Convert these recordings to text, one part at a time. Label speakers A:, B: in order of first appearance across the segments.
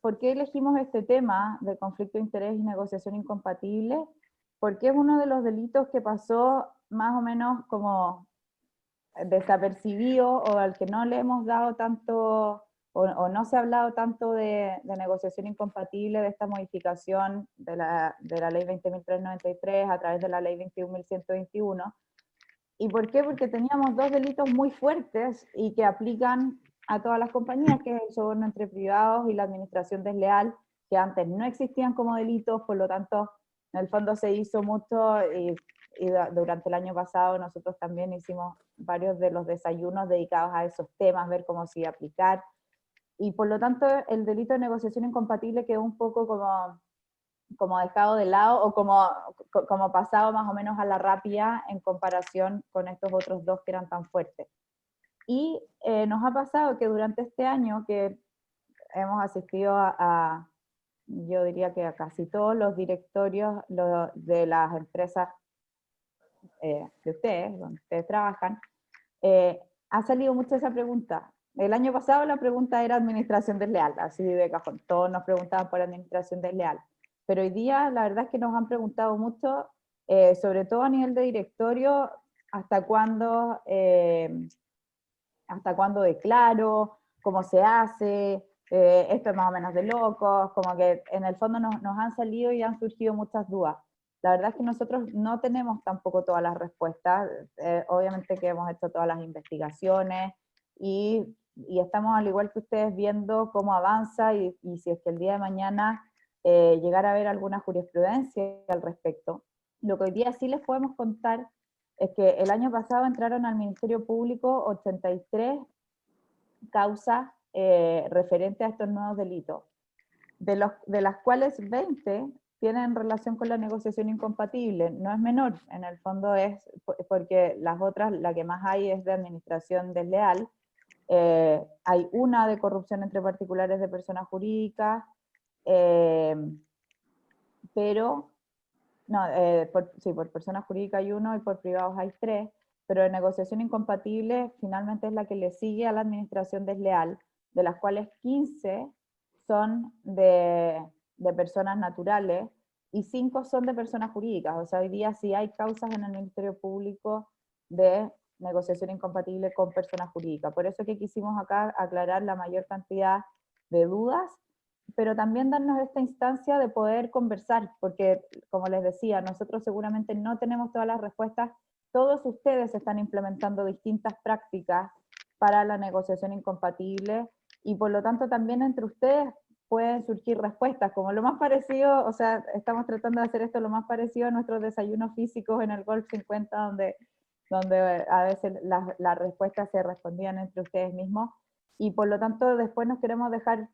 A: ¿por qué elegimos este tema de conflicto de interés y negociación incompatible? Porque es uno de los delitos que pasó más o menos como desapercibido, o al que no le hemos dado tanto, o no se ha hablado tanto de negociación incompatible, de esta modificación de la ley 20.393 a través de la ley 21.121. ¿Y por qué? Porque teníamos dos delitos muy fuertes y que aplican a todas las compañías, que es el soborno entre privados y la administración desleal, que antes no existían como delitos, por lo tanto, en el fondo se hizo mucho, y durante el año pasado nosotros también hicimos varios de los desayunos dedicados a esos temas, ver cómo se iba a aplicar, y por lo tanto el delito de negociación incompatible quedó un poco como dejado de lado, o como pasado más o menos a la rápida en comparación con estos otros dos que eran tan fuertes. Y nos ha pasado que durante este año que hemos asistido yo diría que a casi todos los directorios de las empresas de ustedes, donde ustedes trabajan, ha salido mucho esa pregunta. El año pasado la pregunta era administración desleal, así de cajón, todos nos preguntaban por administración desleal. Pero hoy día la verdad es que nos han preguntado mucho, sobre todo a nivel de directorio, hasta cuándo declaro, cómo se hace, esto es más o menos de locos, como que en el fondo nos han salido y han surgido muchas dudas. La verdad es que nosotros no tenemos tampoco todas las respuestas, obviamente que hemos hecho todas las investigaciones y estamos al igual que ustedes viendo cómo avanza y si es que el día de mañana llegara a haber alguna jurisprudencia al respecto. Lo que hoy día sí les podemos contar es que el año pasado entraron al Ministerio Público 83 causas referentes a estos nuevos delitos, de las cuales 20 tienen relación con la negociación incompatible. No es menor, en el fondo es porque las otras, la que más hay es de administración desleal. Hay una de corrupción entre particulares de personas jurídicas, pero no, sí, por personas jurídicas hay uno y por privados hay tres, pero de negociación incompatible finalmente es la que le sigue a la administración desleal, de las cuales 15 son de personas naturales y 5 son de personas jurídicas. O sea, hoy día sí hay causas en el Ministerio Público de negociación incompatible con personas jurídicas. Por eso que quisimos acá aclarar la mayor cantidad de dudas, pero también darnos esta instancia de poder conversar, porque como les decía, nosotros seguramente no tenemos todas las respuestas, todos ustedes están implementando distintas prácticas para la negociación incompatible, y por lo tanto también entre ustedes pueden surgir respuestas, como lo más parecido, o sea, estamos tratando de hacer esto lo más parecido a nuestros desayunos físicos en el Golf 50, donde a veces las respuestas se respondían entre ustedes mismos, y por lo tanto después nos queremos dejar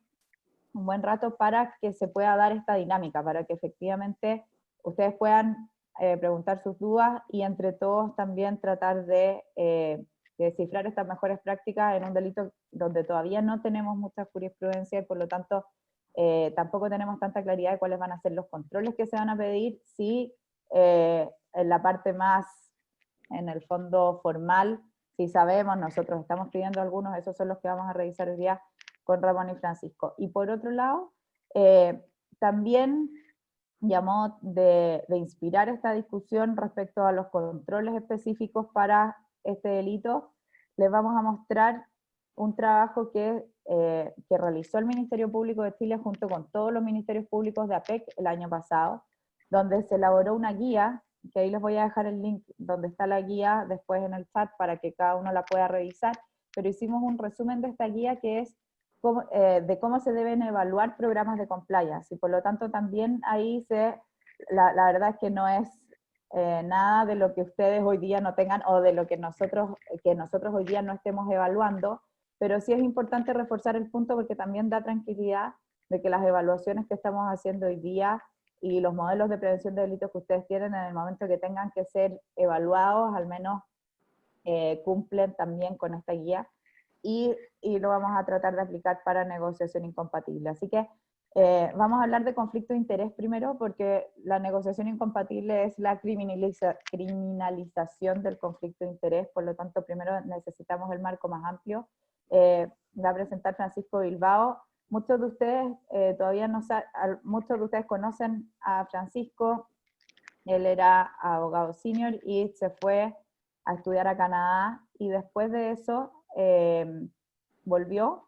A: un buen rato para que se pueda dar esta dinámica, para que efectivamente ustedes puedan preguntar sus dudas y entre todos también tratar de descifrar estas mejores prácticas en un delito donde todavía no tenemos mucha jurisprudencia y por lo tanto tampoco tenemos tanta claridad de cuáles van a ser los controles que se van a pedir, si en la parte más, en el fondo formal, si sabemos, nosotros estamos pidiendo algunos, esos son los que vamos a revisar hoy día con Ramón y Francisco. Y por otro lado, también llamó de inspirar esta discusión respecto a los controles específicos para este delito, les vamos a mostrar un trabajo que realizó el Ministerio Público de Chile junto con todos los ministerios públicos de APEC el año pasado, donde se elaboró una guía, que ahí les voy a dejar el link donde está la guía después en el chat para que cada uno la pueda revisar, pero hicimos un resumen de esta guía que es de cómo se deben evaluar programas de compliance, y por lo tanto también ahí la verdad es que no es nada de lo que ustedes hoy día no tengan, o de lo que nosotros hoy día no estemos evaluando, pero sí es importante reforzar el punto porque también da tranquilidad de que las evaluaciones que estamos haciendo hoy día y los modelos de prevención de delitos que ustedes tienen en el momento que tengan que ser evaluados, al menos cumplen también con esta guía, y lo vamos a tratar de aplicar para negociación incompatible. Así que vamos a hablar de conflicto de interés primero, porque la negociación incompatible es la criminalización del conflicto de interés, por lo tanto primero necesitamos el marco más amplio. va a presentar Francisco Bilbao. Muchos de ustedes muchos de ustedes conocen a Francisco. Él era abogado senior y se fue a estudiar a Canadá, y después de eso volvió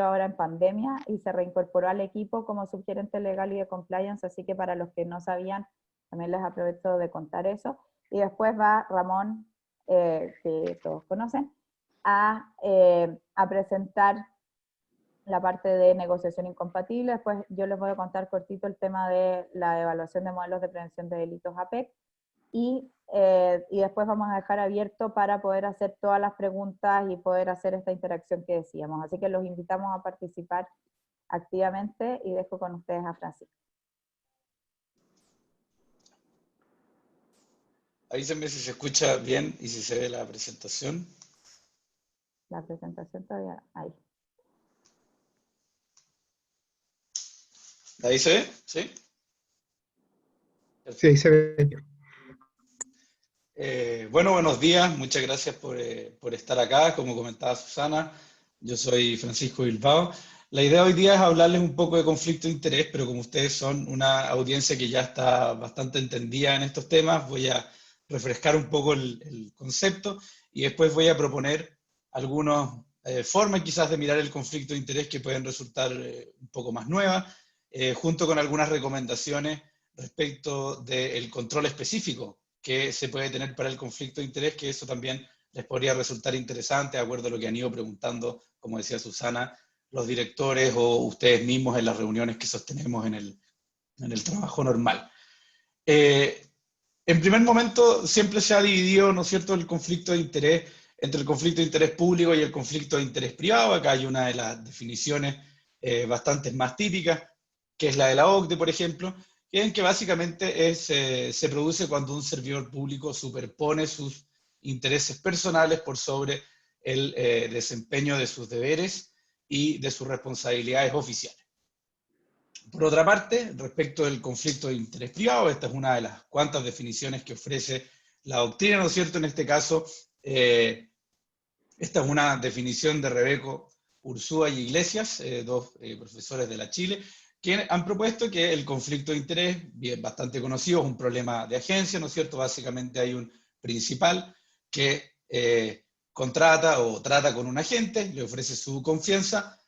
A: ahora en pandemia y se reincorporó al equipo como subgerente legal y de compliance, así que para los que no sabían, también les aprovecho de contar eso. Y después va Ramón, que todos conocen, a presentar la parte de negociación incompatible. Después yo les voy a contar cortito el tema de la evaluación de modelos de prevención de delitos APEC, y después vamos a dejar abierto para poder hacer todas las preguntas y poder hacer esta interacción que decíamos. Así que los invitamos a participar activamente, y dejo con ustedes a Francisco.
B: Avísenme si se escucha bien y si se ve la presentación.
A: La presentación todavía ahí.
B: ¿Ahí se ve? ¿Sí?
C: Sí, ahí se ve.
B: Bueno, buenos días. Muchas gracias por estar acá. Como comentaba Susana, yo soy Francisco Bilbao. La idea hoy día es hablarles un poco de conflicto de interés, pero como ustedes son una audiencia que ya está bastante entendida en estos temas, voy a refrescar un poco el concepto y después voy a proponer algunas formas quizás de mirar el conflicto de interés que pueden resultar un poco más nuevas, junto con algunas recomendaciones respecto del control específico que se puede tener para el conflicto de interés, que eso también les podría resultar interesante, de acuerdo a lo que han ido preguntando, como decía Susana, los directores o ustedes mismos en las reuniones que sostenemos en el trabajo normal. En primer momento, siempre se ha dividido, ¿no es cierto?, el conflicto de interés entre el conflicto de interés público y el conflicto de interés privado. Acá hay una de las definiciones bastante más típicas, que es la de la OCDE, por ejemplo, en que básicamente se produce cuando un servidor público superpone sus intereses personales por sobre el desempeño de sus deberes y de sus responsabilidades oficiales. Por otra parte, respecto del conflicto de interés privado, esta es una de las cuantas definiciones que ofrece la doctrina, ¿no es cierto? En este caso, esta es una definición de Rebeco Ursúa y Iglesias, dos profesores de la Chile, que han propuesto que el conflicto de interés, bien, bastante conocido, es un problema de agencia, ¿no es cierto? Básicamente hay un principal que contrata o trata con un agente, le ofrece su confianza,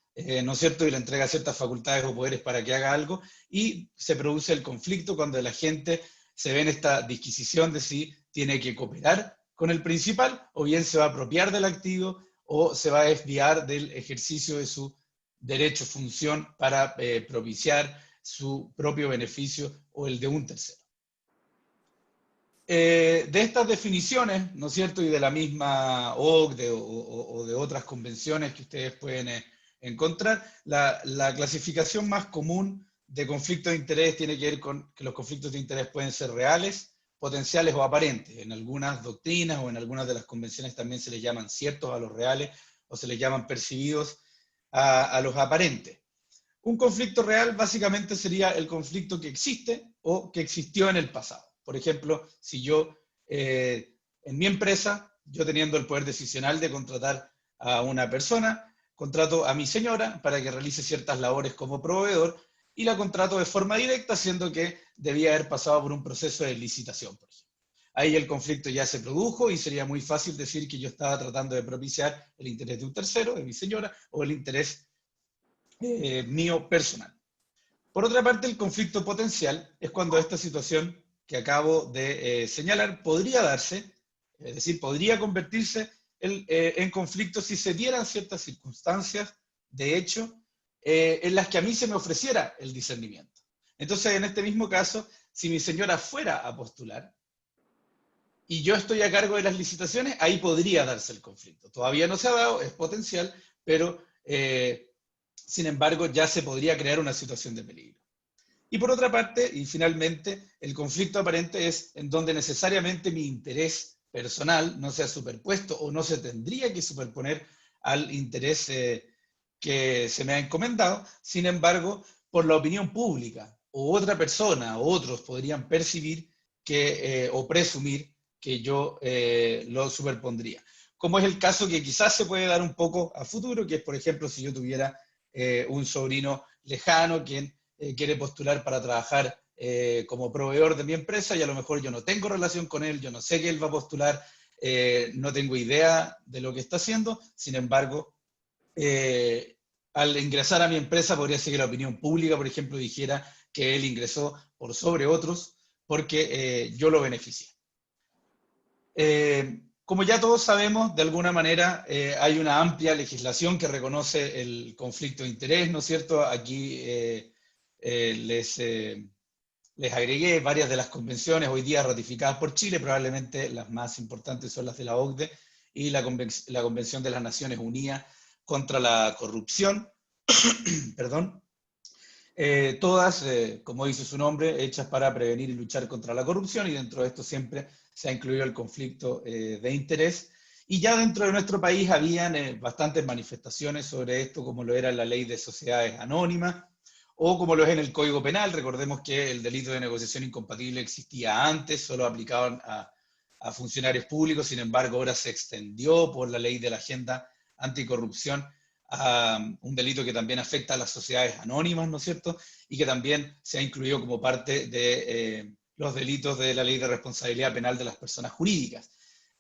B: ¿no es cierto? Y le entrega ciertas facultades o poderes para que haga algo, y se produce el conflicto cuando el agente se ve en esta disquisición de si tiene que cooperar con el principal, o bien se va a apropiar del activo, o se va a desviar del ejercicio de su derecho, función, para propiciar su propio beneficio o el de un tercero. De estas definiciones, ¿no es cierto?, y de la misma OCDE o de otras convenciones que ustedes pueden encontrar, la clasificación más común de conflicto de interés tiene que ver con que los conflictos de interés pueden ser reales, potenciales o aparentes. En algunas doctrinas o en algunas de las convenciones también se les llaman ciertos a los reales o se les llaman percibidos a los aparentes. Un conflicto real básicamente sería el conflicto que existe o que existió en el pasado. Por ejemplo, si yo, en mi empresa, yo teniendo el poder decisional de contratar a una persona, contrato a mi señora para que realice ciertas labores como proveedor y la contrato de forma directa, siendo que debía haber pasado por un proceso de licitación, por ejemplo. Ahí el conflicto ya se produjo y sería muy fácil decir que yo estaba tratando de propiciar el interés de un tercero, de mi señora, o el interés mío personal. Por otra parte, el conflicto potencial es cuando esta situación que acabo de señalar podría darse, es decir, podría convertirse en conflicto si se dieran ciertas circunstancias, de hecho, en las que a mí se me ofreciera el discernimiento. Entonces, en este mismo caso, si mi señora fuera a postular y yo estoy a cargo de las licitaciones, ahí podría darse el conflicto. Todavía no se ha dado, es potencial, pero sin embargo ya se podría crear una situación de peligro. Y por otra parte, y finalmente, el conflicto aparente es en donde necesariamente mi interés personal no se ha superpuesto o no se tendría que superponer al interés que se me ha encomendado. Sin embargo, por la opinión pública o otra persona o otros podrían percibir que, o presumir que yo lo superpondría. como es el caso que quizás se puede dar un poco a futuro, que es, por ejemplo, si yo tuviera un sobrino lejano quien quiere postular para trabajar como proveedor de mi empresa y a lo mejor yo no tengo relación con él, yo no sé que él va a postular, no tengo idea de lo que está haciendo, sin embargo, al ingresar a mi empresa podría ser que la opinión pública, por ejemplo, dijera que él ingresó por sobre otros porque yo lo beneficié. Como ya todos sabemos, de alguna manera hay una amplia legislación que reconoce el conflicto de interés, ¿no es cierto? Aquí les agregué varias de las convenciones hoy día ratificadas por Chile, probablemente las más importantes son las de la OCDE y la Convención de las Naciones Unidas contra la Corrupción, perdón. Todas, como dice su nombre, hechas para prevenir y luchar contra la corrupción, y dentro de esto siempre se ha incluido el conflicto de interés. Y ya dentro de nuestro país habían bastantes manifestaciones sobre esto, como lo era la ley de sociedades anónimas, o como lo es en el Código Penal. Recordemos que el delito de negociación incompatible existía antes, solo aplicaban a funcionarios públicos, sin embargo ahora se extendió por la ley de la agenda anticorrupción a un delito que también afecta a las sociedades anónimas, ¿no es cierto? Y que también se ha incluido como parte de los delitos de la ley de responsabilidad penal de las personas jurídicas.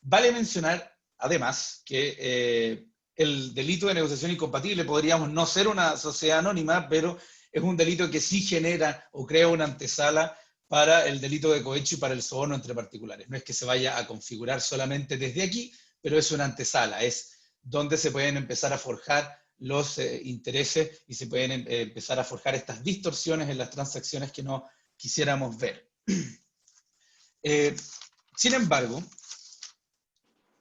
B: Vale mencionar, además, que el delito de negociación incompatible podríamos no ser una sociedad anónima, pero es un delito que sí genera o crea una antesala para el delito de cohecho y para el soborno entre particulares. No es que se vaya a configurar solamente desde aquí, pero es una antesala, es donde se pueden empezar a forjar los intereses y se pueden empezar a forjar estas distorsiones en las transacciones que no quisiéramos ver. Sin embargo,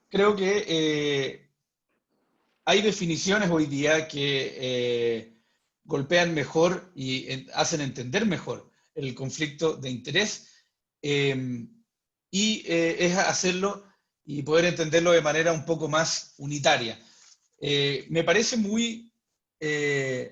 B: creo que hay definiciones hoy día que golpean mejor y hacen entender mejor el conflicto de interés, y es hacerlo y poder entenderlo de manera un poco más unitaria. Me parece muy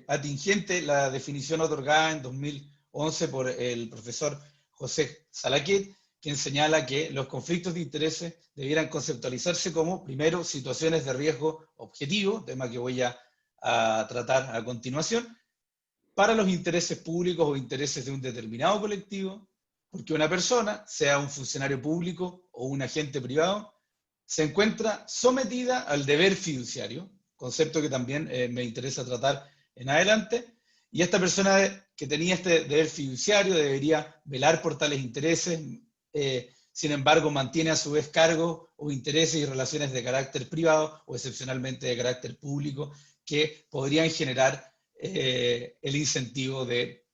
B: atingente la definición otorgada en 2011 por el profesor José Salaquet, quien señala que los conflictos de intereses debieran conceptualizarse como, primero, situaciones de riesgo objetivo, tema que voy a tratar a continuación, para los intereses públicos o intereses de un determinado colectivo, porque una persona, sea un funcionario público o un agente privado, se encuentra sometida al deber fiduciario, concepto que también me interesa tratar en adelante, y esta persona que tenía este deber fiduciario debería velar por tales intereses, sin embargo mantiene a su vez cargos o intereses y relaciones de carácter privado o excepcionalmente de carácter público que podrían generar el incentivo de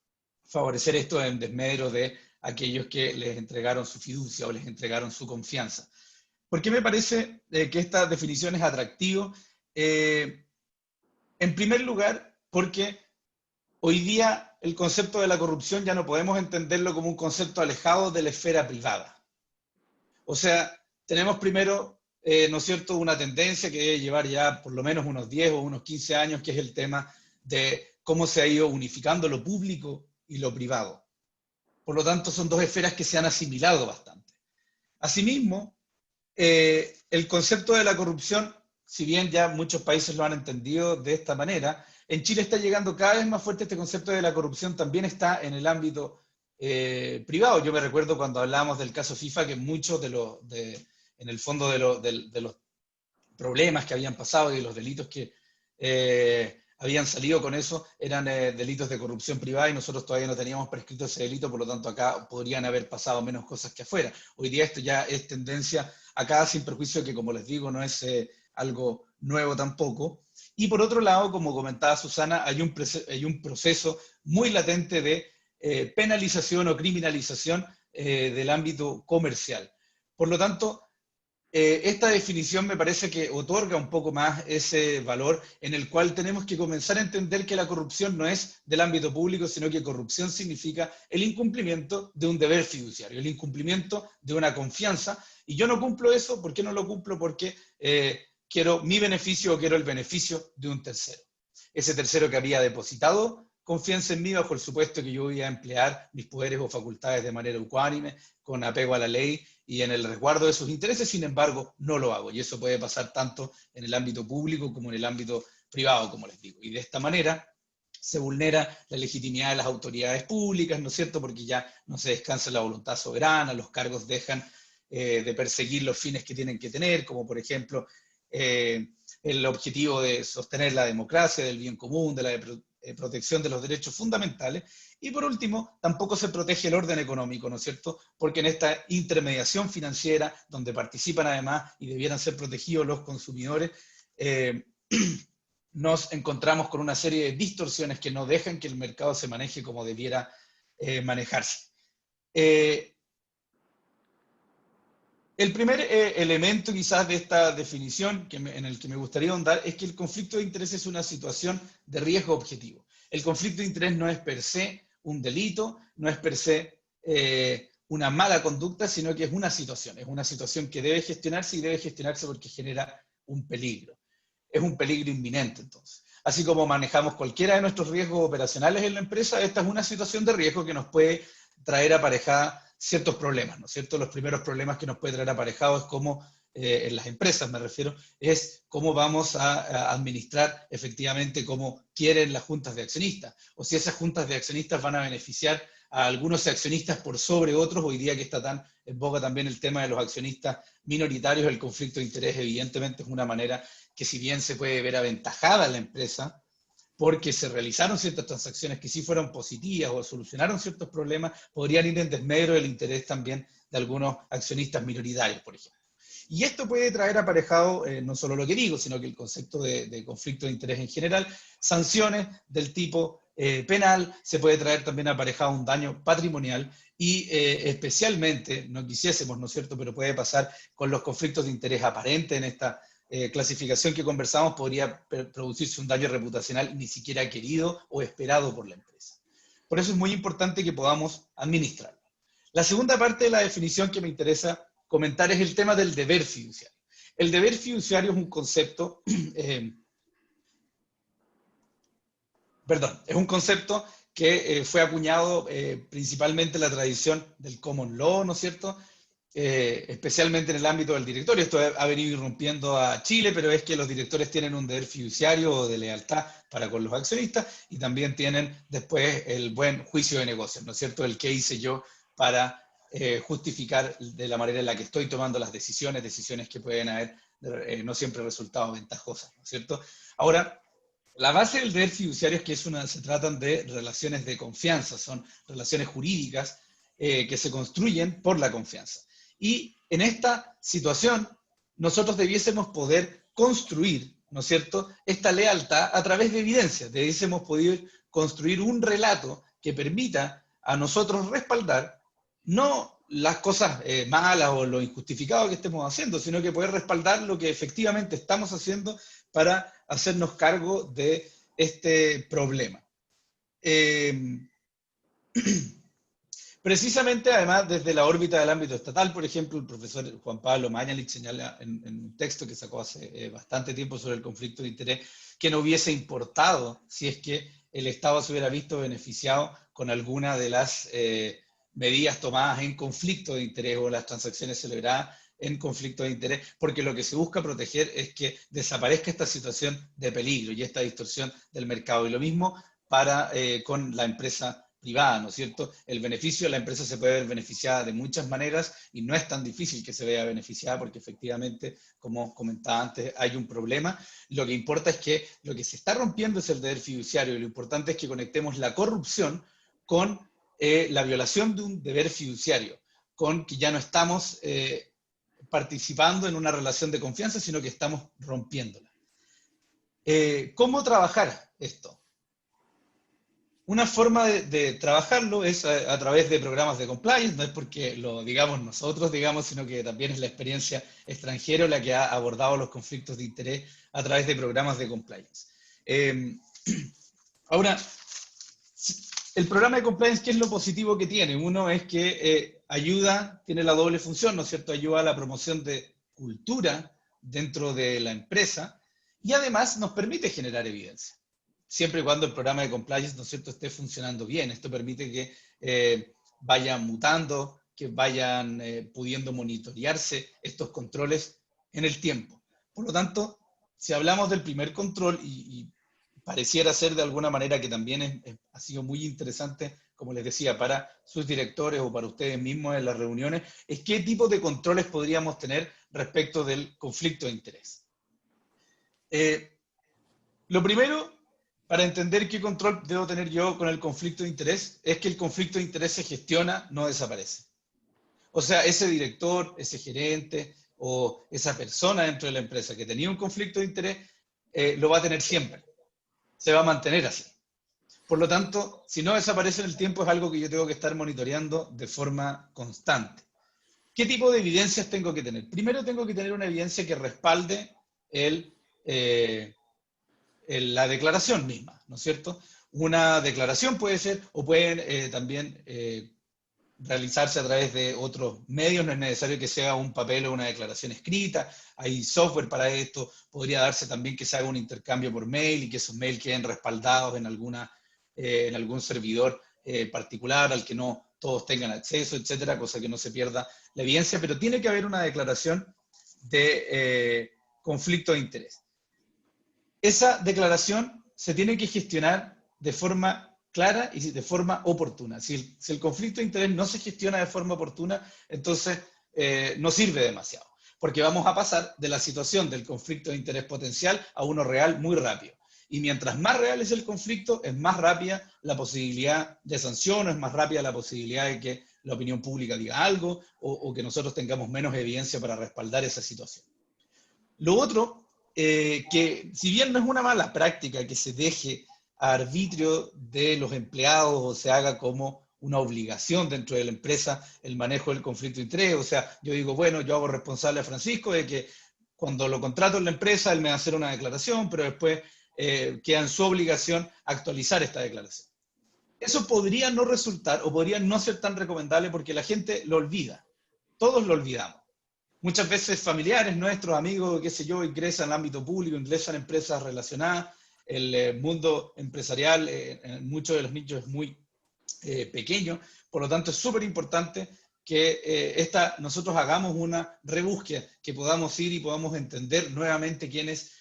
B: favorecer esto en desmedro de aquellos que les entregaron su fiducia o les entregaron su confianza. ¿Por qué me parece que esta definición es atractiva? En primer lugar, porque hoy día el concepto de la corrupción ya no podemos entenderlo como un concepto alejado de la esfera privada. O sea, tenemos primero, ¿no es cierto?, una tendencia que debe llevar ya por lo menos unos 10 o unos 15 años, que es el tema de cómo se ha ido unificando lo público y lo privado. Por lo tanto, son dos esferas que se han asimilado bastante. Asimismo, el concepto de la corrupción, si bien ya muchos países lo han entendido de esta manera, en Chile está llegando cada vez más fuerte este concepto de la corrupción, también está en el ámbito privado. Yo me recuerdo cuando hablábamos del caso FIFA, que muchos en el fondo de los problemas que habían pasado y de los delitos que habían salido con eso eran delitos de corrupción privada, y nosotros todavía no teníamos prescrito ese delito, por lo tanto acá podrían haber pasado menos cosas que afuera. Hoy día esto ya es tendencia acá, sin perjuicio que, como les digo, no es algo nuevo tampoco. Y por otro lado, como comentaba Susana, hay un proceso muy latente de penalización o criminalización del ámbito comercial. Por lo tanto, esta definición me parece que otorga un poco más ese valor en el cual tenemos que comenzar a entender que la corrupción no es del ámbito público, sino que corrupción significa el incumplimiento de un deber fiduciario, el incumplimiento de una confianza, y yo no cumplo eso. ¿Por qué no lo cumplo? Porque quiero mi beneficio o quiero el beneficio de un tercero. Ese tercero que había depositado confianza en mí bajo el supuesto que yo voy a emplear mis poderes o facultades de manera ecuánime, con apego a la ley y en el resguardo de sus intereses. Sin embargo, no lo hago. Y eso puede pasar tanto en el ámbito público como en el ámbito privado, como les digo. Y de esta manera se vulnera la legitimidad de las autoridades públicas, ¿no es cierto? Porque ya no se descansa la voluntad soberana, los cargos dejan de perseguir los fines que tienen que tener, como por ejemplo el objetivo de sostener la democracia, del bien común, de la protección de los derechos fundamentales. Y por último, tampoco se protege el orden económico, ¿no es cierto? Porque en esta intermediación financiera, donde participan además y debieran ser protegidos los consumidores, nos encontramos con una serie de distorsiones que no dejan que el mercado se maneje como debiera manejarse. El primer elemento quizás de esta definición en el que me gustaría ahondar es que el conflicto de interés es una situación de riesgo objetivo. El conflicto de interés no es per se un delito, no es per se una mala conducta, sino que es una situación que debe gestionarse y debe gestionarse porque genera un peligro. Es un peligro inminente, entonces. Así como manejamos cualquiera de nuestros riesgos operacionales en la empresa, esta es una situación de riesgo que nos puede traer aparejada ciertos problemas, ¿no es cierto? Los primeros problemas que nos puede traer aparejado es cómo, en las empresas me refiero, es cómo vamos a administrar efectivamente como quieren las juntas de accionistas, o si esas juntas de accionistas van a beneficiar a algunos accionistas por sobre otros. Hoy día que está tan en boga también el tema de los accionistas minoritarios, el conflicto de interés evidentemente es una manera que, si bien se puede ver aventajada la empresa, porque se realizaron ciertas transacciones que sí fueron positivas o solucionaron ciertos problemas, podrían ir en desmedro del interés también de algunos accionistas minoritarios, por ejemplo. Y esto puede traer aparejado no solo lo que digo, sino que el concepto de conflicto de interés en general, sanciones del tipo penal, se puede traer también aparejado un daño patrimonial y especialmente, no quisiésemos, ¿no es cierto?, pero puede pasar con los conflictos de interés aparentes en esta clasificación que conversamos, podría producirse un daño reputacional ni siquiera querido o esperado por la empresa. Por eso es muy importante que podamos administrarlo. La segunda parte de la definición que me interesa comentar es el tema del deber fiduciario. El deber fiduciario es un concepto, es un concepto que fue acuñado principalmente en la tradición del common law, ¿no es cierto?, especialmente en el ámbito del directorio. Esto ha venido irrumpiendo a Chile, pero es que los directores tienen un deber fiduciario o de lealtad para con los accionistas y también tienen después el buen juicio de negocios, ¿no es cierto?, el que hice yo para justificar de la manera en la que estoy tomando las decisiones que pueden haber no siempre resultado ventajosas, ¿no es cierto? Ahora, la base del deber fiduciario es que se tratan de relaciones de confianza, son relaciones jurídicas que se construyen por la confianza. Y en esta situación, nosotros debiésemos poder construir, ¿no es cierto?, esta lealtad a través de evidencias. Debiésemos poder construir un relato que permita a nosotros respaldar no las cosas malas o lo injustificado que estemos haciendo, sino que poder respaldar lo que efectivamente estamos haciendo para hacernos cargo de este problema. Precisamente, además, desde la órbita del ámbito estatal, por ejemplo, el profesor Juan Pablo Mañalich señala en un texto que sacó hace bastante tiempo sobre el conflicto de interés, que no hubiese importado si es que el Estado se hubiera visto beneficiado con alguna de las medidas tomadas en conflicto de interés o las transacciones celebradas en conflicto de interés, porque lo que se busca proteger es que desaparezca esta situación de peligro y esta distorsión del mercado. Y lo mismo para con la empresa privada, ¿no es cierto? El beneficio de la empresa se puede ver beneficiada de muchas maneras y no es tan difícil que se vea beneficiada porque efectivamente, como comentaba antes, hay un problema. Lo que importa es que lo que se está rompiendo es el deber fiduciario y lo importante es que conectemos la corrupción con la violación de un deber fiduciario, con que ya no estamos participando en una relación de confianza, sino que estamos rompiéndola. ¿Cómo trabajar esto? Una forma de trabajarlo es a través de programas de compliance, no es porque lo digamos nosotros, sino que también es la experiencia extranjera la que ha abordado los conflictos de interés a través de programas de compliance. Ahora, el programa de compliance, ¿qué es lo positivo que tiene? Uno es que tiene la doble función, ¿no es cierto? Ayuda a la promoción de cultura dentro de la empresa y además nos permite generar evidencia. siempre y cuando el programa de compliance, ¿no es cierto?, esté funcionando bien. Esto permite que vayan mutando, que vayan pudiendo monitorearse estos controles en el tiempo. Por lo tanto, si hablamos del primer control, y pareciera ser de alguna manera que también ha sido muy interesante, como les decía, para sus directores o para ustedes mismos en las reuniones, es qué tipo de controles podríamos tener respecto del conflicto de interés. Lo primero, para entender qué control debo tener yo con el conflicto de interés, es que el conflicto de interés se gestiona, no desaparece. O sea, ese director, ese gerente o esa persona dentro de la empresa que tenía un conflicto de interés, lo va a tener siempre. Se va a mantener así. Por lo tanto, si no desaparece en el tiempo, es algo que yo tengo que estar monitoreando de forma constante. ¿Qué tipo de evidencias tengo que tener? Primero tengo que tener una evidencia que respalde la declaración misma, ¿no es cierto? Una declaración puede ser, o pueden también realizarse a través de otros medios, no es necesario que sea un papel o una declaración escrita, hay software para esto, podría darse también que se haga un intercambio por mail y que esos mails queden respaldados en algún servidor particular al que no todos tengan acceso, etcétera, cosa que no se pierda la evidencia, pero tiene que haber una declaración de conflicto de interés. Esa declaración se tiene que gestionar de forma clara y de forma oportuna. Si el conflicto de interés no se gestiona de forma oportuna, entonces no sirve demasiado, porque vamos a pasar de la situación del conflicto de interés potencial a uno real muy rápido. Y mientras más real es el conflicto, es más rápida la posibilidad de sanción, es más rápida la posibilidad de que la opinión pública diga algo o que nosotros tengamos menos evidencia para respaldar esa situación. Lo otro, que si bien no es una mala práctica que se deje a arbitrio de los empleados o se haga como una obligación dentro de la empresa el manejo del conflicto de interés, o sea, yo digo, bueno, yo hago responsable a Francisco de que cuando lo contrato en la empresa, él me va a hacer una declaración, pero después queda en su obligación actualizar esta declaración. Eso podría no resultar o podría no ser tan recomendable porque la gente lo olvida, todos lo olvidamos. Muchas veces familiares, nuestros amigos, qué sé yo, ingresan al ámbito público, ingresan a empresas relacionadas. El mundo empresarial en muchos de los nichos es muy pequeño, por lo tanto es súper importante que nosotros hagamos una rebúsqueda, que podamos ir y podamos entender nuevamente quiénes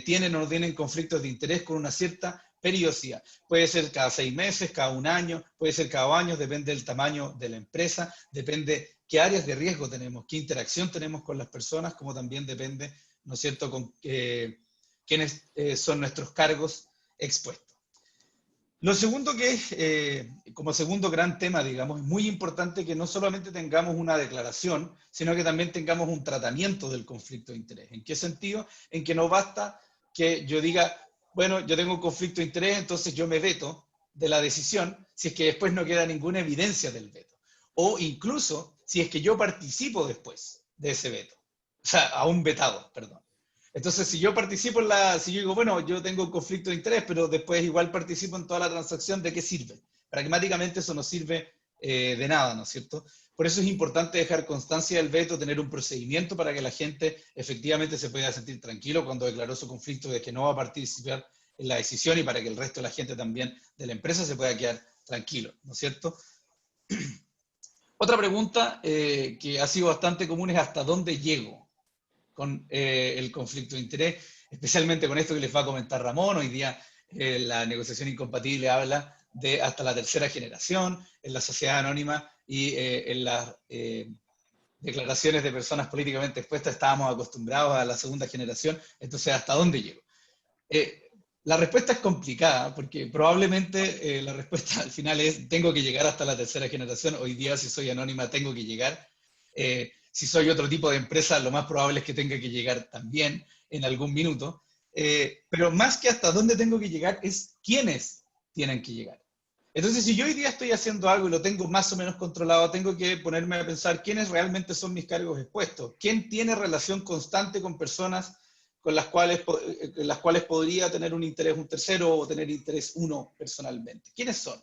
B: tienen o no tienen conflictos de interés con una cierta periodicidad. Puede ser cada 6 meses, cada 1 año, puede ser cada año, depende del tamaño de la empresa, depende qué áreas de riesgo tenemos, qué interacción tenemos con las personas, como también depende, ¿no es cierto?, con quiénes son nuestros cargos expuestos. Lo segundo que es, como segundo gran tema, digamos, es muy importante que no solamente tengamos una declaración, sino que también tengamos un tratamiento del conflicto de interés. ¿En qué sentido? En que no basta que yo diga, bueno, yo tengo un conflicto de interés, entonces yo me veto de la decisión, si es que después no queda ninguna evidencia del veto. O incluso si es que yo participo después de ese veto. O sea, a un vetado, perdón. Entonces, si yo participo si yo digo, bueno, yo tengo un conflicto de interés, pero después igual participo en toda la transacción, ¿de qué sirve? Pragmáticamente eso no sirve de nada, ¿no es cierto? Por eso es importante dejar constancia del veto, tener un procedimiento para que la gente efectivamente se pueda sentir tranquilo cuando declaró su conflicto de que no va a participar en la decisión y para que el resto de la gente también de la empresa se pueda quedar tranquilo, ¿no es cierto? Otra pregunta que ha sido bastante común es ¿hasta dónde llego con el conflicto de interés? Especialmente con esto que les va a comentar Ramón. Hoy día la negociación incompatible habla de hasta la 3ª generación, en la sociedad anónima y en las declaraciones de personas políticamente expuestas estábamos acostumbrados a la 2ª generación, entonces ¿hasta dónde llego? La respuesta es complicada, porque probablemente la respuesta al final es tengo que llegar hasta la 3ª generación. Hoy día, si soy anónima, tengo que llegar. Si soy otro tipo de empresa, lo más probable es que tenga que llegar también en algún minuto. Pero más que hasta dónde tengo que llegar, es quiénes tienen que llegar. Entonces, si yo hoy día estoy haciendo algo y lo tengo más o menos controlado, tengo que ponerme a pensar quiénes realmente son mis cargos expuestos. ¿Quién tiene relación constante con personas con las cuales podría tener un interés un tercero o tener interés uno personalmente? ¿Quiénes son?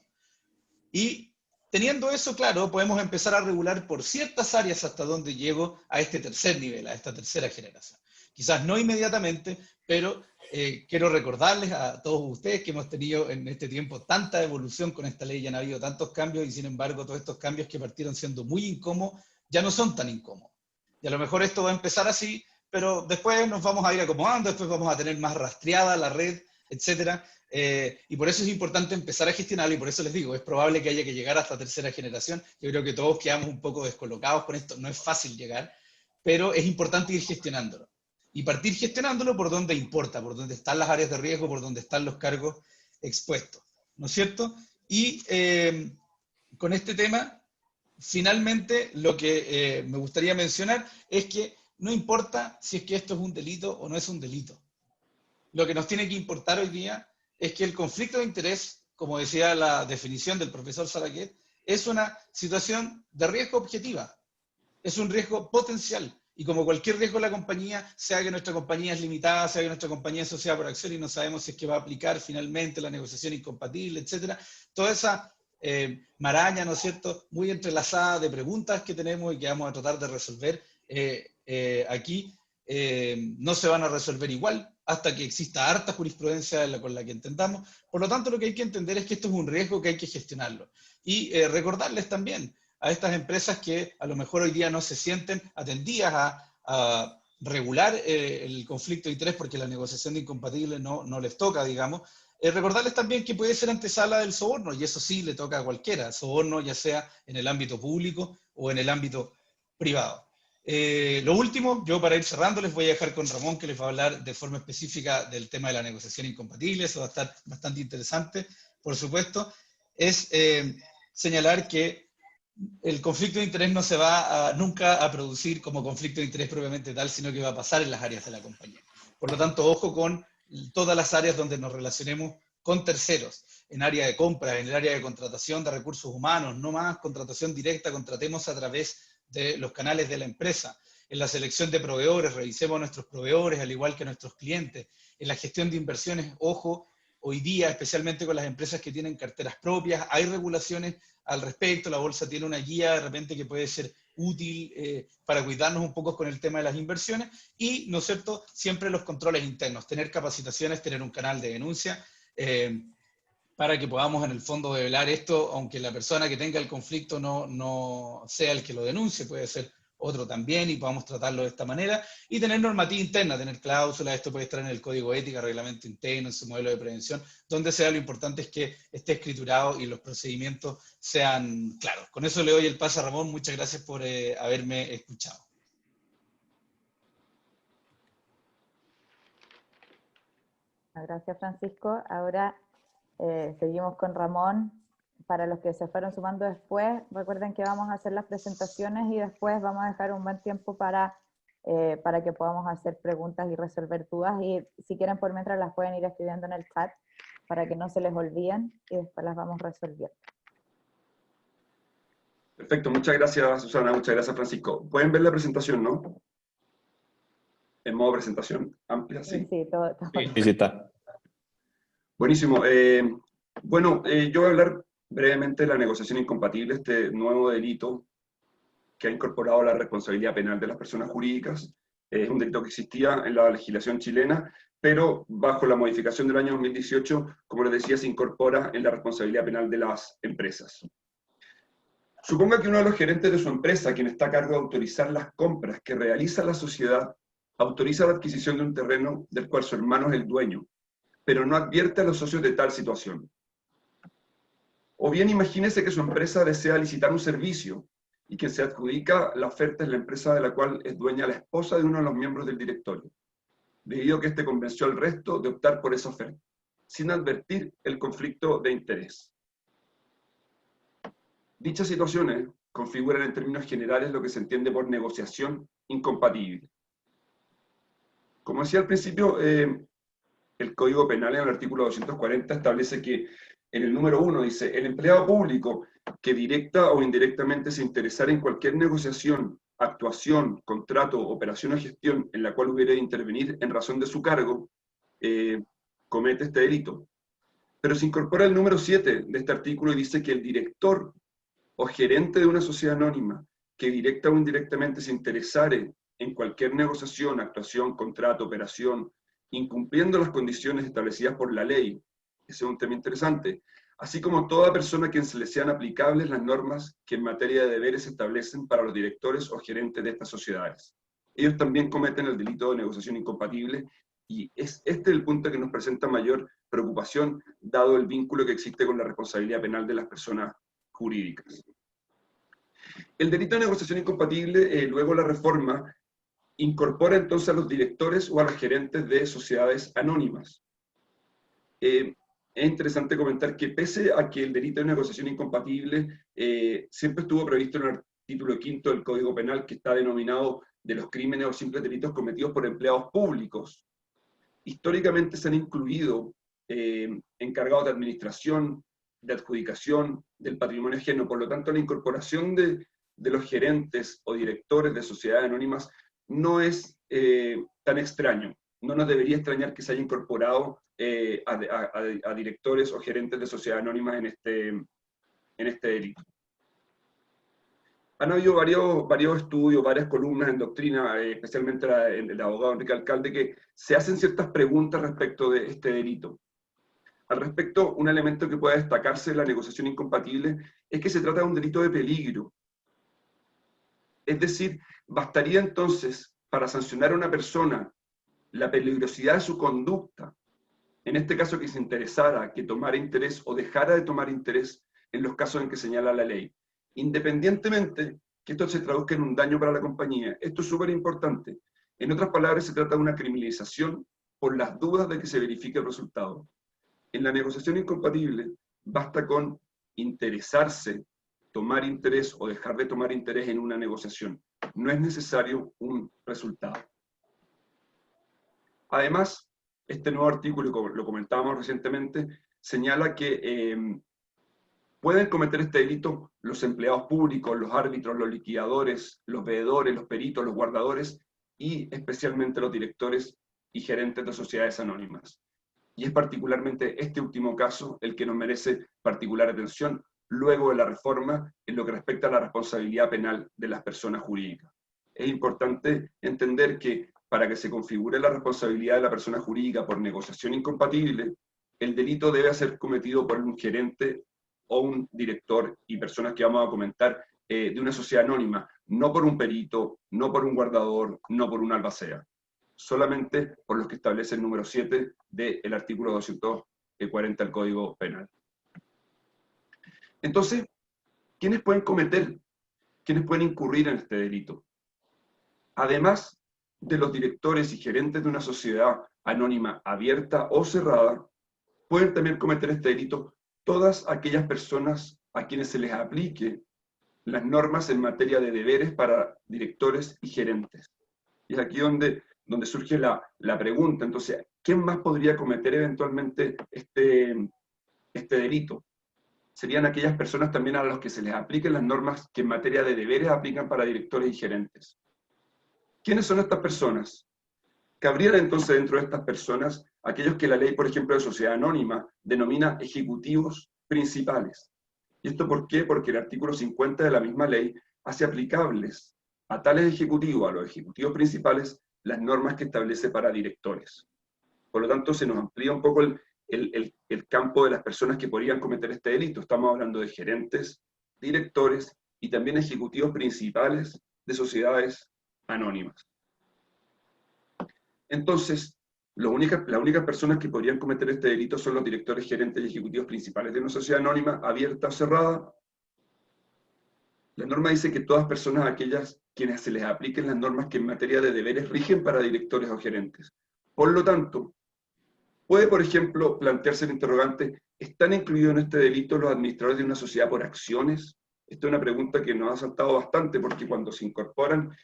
B: Y teniendo eso claro, podemos empezar a regular por ciertas áreas hasta dónde llego a este tercer nivel, a esta 3ª generación. Quizás no inmediatamente, pero quiero recordarles a todos ustedes que hemos tenido en este tiempo tanta evolución con esta ley, ya han habido tantos cambios y sin embargo todos estos cambios que partieron siendo muy incómodos ya no son tan incómodos. Y a lo mejor esto va a empezar así, pero después nos vamos a ir acomodando, después vamos a tener más rastreada la red, etcétera. Y por eso es importante empezar a gestionarlo, y por eso les digo, es probable que haya que llegar hasta tercera generación. Yo creo que todos quedamos un poco descolocados con esto, no es fácil llegar, pero es importante ir gestionándolo. Y partir gestionándolo por donde importa, por donde están las áreas de riesgo, por donde están los cargos expuestos, ¿no es cierto? Y con este tema, finalmente, lo que me gustaría mencionar es que no importa si es que esto es un delito o no es un delito. Lo que nos tiene que importar hoy día es que el conflicto de interés, como decía la definición del profesor Salaquet, es una situación de riesgo objetiva, es un riesgo potencial. Y como cualquier riesgo de la compañía, sea que nuestra compañía es limitada, sea que nuestra compañía es asociada por acción y no sabemos si es que va a aplicar finalmente la negociación incompatible, etcétera, toda esa maraña, ¿no es cierto?, muy entrelazada de preguntas que tenemos y que vamos a tratar de resolver aquí, no se van a resolver igual hasta que exista harta jurisprudencia con la que entendamos. Por lo tanto, lo que hay que entender es que esto es un riesgo que hay que gestionarlo. Y recordarles también a estas empresas que a lo mejor hoy día no se sienten atendidas a regular el conflicto de interés porque la negociación de incompatibles no les toca, digamos. Recordarles también que puede ser antesala del soborno, y eso sí le toca a cualquiera, soborno ya sea en el ámbito público o en el ámbito privado. Lo último, yo para ir cerrando les voy a dejar con Ramón, que les va a hablar de forma específica del tema de la negociación incompatible, eso va a estar bastante interesante, por supuesto, es señalar que el conflicto de interés no se va nunca a producir como conflicto de interés propiamente tal, sino que va a pasar en las áreas de la compañía. Por lo tanto, ojo con todas las áreas donde nos relacionemos con terceros, en área de compra, en el área de contratación de recursos humanos, no más contratación directa, contratemos a través de los canales de la empresa. En la selección de proveedores, revisemos a nuestros proveedores, al igual que a nuestros clientes. En la gestión de inversiones, ojo, hoy día, especialmente con las empresas que tienen carteras propias, hay regulaciones al respecto, la bolsa tiene una guía de repente que puede ser útil para cuidarnos un poco con el tema de las inversiones y, ¿no es cierto?, siempre los controles internos, tener capacitaciones, tener un canal de denuncia para que podamos en el fondo develar esto, aunque la persona que tenga el conflicto no sea el que lo denuncie, puede ser otro también y podamos tratarlo de esta manera, y tener normativa interna, tener cláusulas, esto puede estar en el código ética, reglamento interno, en su modelo de prevención, donde sea lo importante es que esté escriturado y los procedimientos sean claros. Con eso le doy el paso a Ramón, muchas gracias por haberme escuchado.
A: Gracias, Francisco. Ahora seguimos con Ramón. Para los que se fueron sumando después, recuerden que vamos a hacer las presentaciones y después vamos a dejar un buen tiempo para que podamos hacer preguntas y resolver dudas. Y si quieren, por mientras las pueden ir escribiendo en el chat para que no se les olviden y después las vamos resolviendo.
C: Perfecto, muchas gracias, Susana, muchas gracias, Francisco. ¿Pueden ver la presentación, no? En modo presentación amplia, sí.
A: Sí, todo.
D: Sí, está.
C: Buenísimo. Bueno, yo voy a hablar brevemente de la negociación incompatible, este nuevo delito que ha incorporado la responsabilidad penal de las personas jurídicas. Es un delito que existía en la legislación chilena, pero bajo la modificación del año 2018, como les decía, se incorpora en la responsabilidad penal de las empresas. Suponga que uno de los gerentes de su empresa, quien está a cargo de autorizar las compras que realiza la sociedad, autoriza la adquisición de un terreno del cual su hermano es el dueño, pero no advierte a los socios de tal situación. O bien imagínese que su empresa desea licitar un servicio y quien se adjudica la oferta es la empresa de la cual es dueña la esposa de uno de los miembros del directorio, debido a que éste convenció al resto de optar por esa oferta, sin advertir el conflicto de interés. Dichas situaciones configuran en términos generales lo que se entiende por negociación incompatible. Como decía al principio, el Código Penal en el artículo 240 establece que en el número 1 dice, el empleado público que directa o indirectamente se interesara en cualquier negociación, actuación, contrato, operación o gestión en la cual hubiera de intervenir en razón de su cargo, comete este delito. Pero se incorpora el número 7 de este artículo y dice que el director o gerente de una sociedad anónima que directa o indirectamente se interesare en cualquier negociación, actuación, contrato, operación, incumpliendo las condiciones establecidas por la ley, ese es un tema interesante, así como toda persona a quien se le sean aplicables las normas que en materia de deberes se establecen para los directores o gerentes de estas sociedades. Ellos también cometen el delito de negociación incompatible, y es este el punto que nos presenta mayor preocupación, dado el vínculo que existe con la responsabilidad penal de las personas jurídicas. El delito de negociación incompatible, luego la reforma, incorpora entonces a los directores o a los gerentes de sociedades anónimas. Es interesante comentar que pese a que el delito de negociación incompatible siempre estuvo previsto en el título 5 del Código Penal, que está denominado de los crímenes o simples delitos cometidos por empleados públicos, históricamente se han incluido encargados de administración, de adjudicación, del patrimonio ajeno. Por lo tanto, la incorporación de los gerentes o directores de sociedades anónimas no es tan extraño. No nos debería extrañar que se haya incorporado a directores o gerentes de sociedades anónimas en este delito. Han habido varios estudios, varias columnas en doctrina, especialmente el abogado Enrique Alcalde, que se hacen ciertas preguntas respecto de este delito. Al respecto, un elemento que puede destacarse de la negociación incompatible es que se trata de un delito de peligro. Es decir, bastaría entonces para sancionar a una persona la peligrosidad de su conducta, en este caso que se interesara, que tomara interés o dejara de tomar interés en los casos en que señala la ley, independientemente que esto se traduzca en un daño para la compañía. Esto es súper importante. En otras palabras, se trata de una criminalización por las dudas de que se verifique el resultado. En la negociación incompatible, basta con interesarse, tomar interés o dejar de tomar interés en una negociación. No es necesario un resultado. Además, este nuevo artículo, como lo comentábamos recientemente, señala que pueden cometer este delito los empleados públicos, los árbitros, los liquidadores, los veedores, los peritos, los guardadores y especialmente los directores y gerentes de sociedades anónimas. Y es particularmente este último caso el que nos merece particular atención luego de la reforma en lo que respecta a la responsabilidad penal de las personas jurídicas. Es importante entender que para que se configure la responsabilidad de la persona jurídica por negociación incompatible, el delito debe ser cometido por un gerente o un director, y personas que vamos a comentar, de una sociedad anónima, no por un perito, no por un guardador, no por un albacea, solamente por los que establece el número 7 del artículo 240 del Código Penal. Entonces, ¿quiénes pueden incurrir en este delito? Además de los directores y gerentes de una sociedad anónima abierta o cerrada, pueden también cometer este delito todas aquellas personas a quienes se les aplique las normas en materia de deberes para directores y gerentes. Y es aquí donde surge la pregunta, entonces, ¿quién más podría cometer eventualmente este delito? Serían aquellas personas también a las que se les apliquen las normas que en materia de deberes aplican para directores y gerentes. ¿Quiénes son estas personas? Cabrían entonces dentro de estas personas aquellos que la ley, por ejemplo, de sociedad anónima denomina ejecutivos principales. ¿Y esto por qué? Porque el artículo 50 de la misma ley hace aplicables a tales ejecutivos, a los ejecutivos principales, las normas que establece para directores. Por lo tanto, se nos amplía un poco el campo de las personas que podrían cometer este delito. Estamos hablando de gerentes, directores y también ejecutivos principales de sociedades anónimas. Entonces, las únicas personas que podrían cometer este delito son los directores, gerentes y ejecutivos principales de una sociedad anónima, abierta o cerrada. La norma dice que todas personas, aquellas quienes se les apliquen las normas que en materia de deberes rigen para directores o gerentes. Por lo tanto, puede, por ejemplo, plantearse el interrogante, ¿están incluidos en este delito los administradores de una sociedad por acciones? Esta es una pregunta que nos ha saltado bastante, porque cuando se incorporan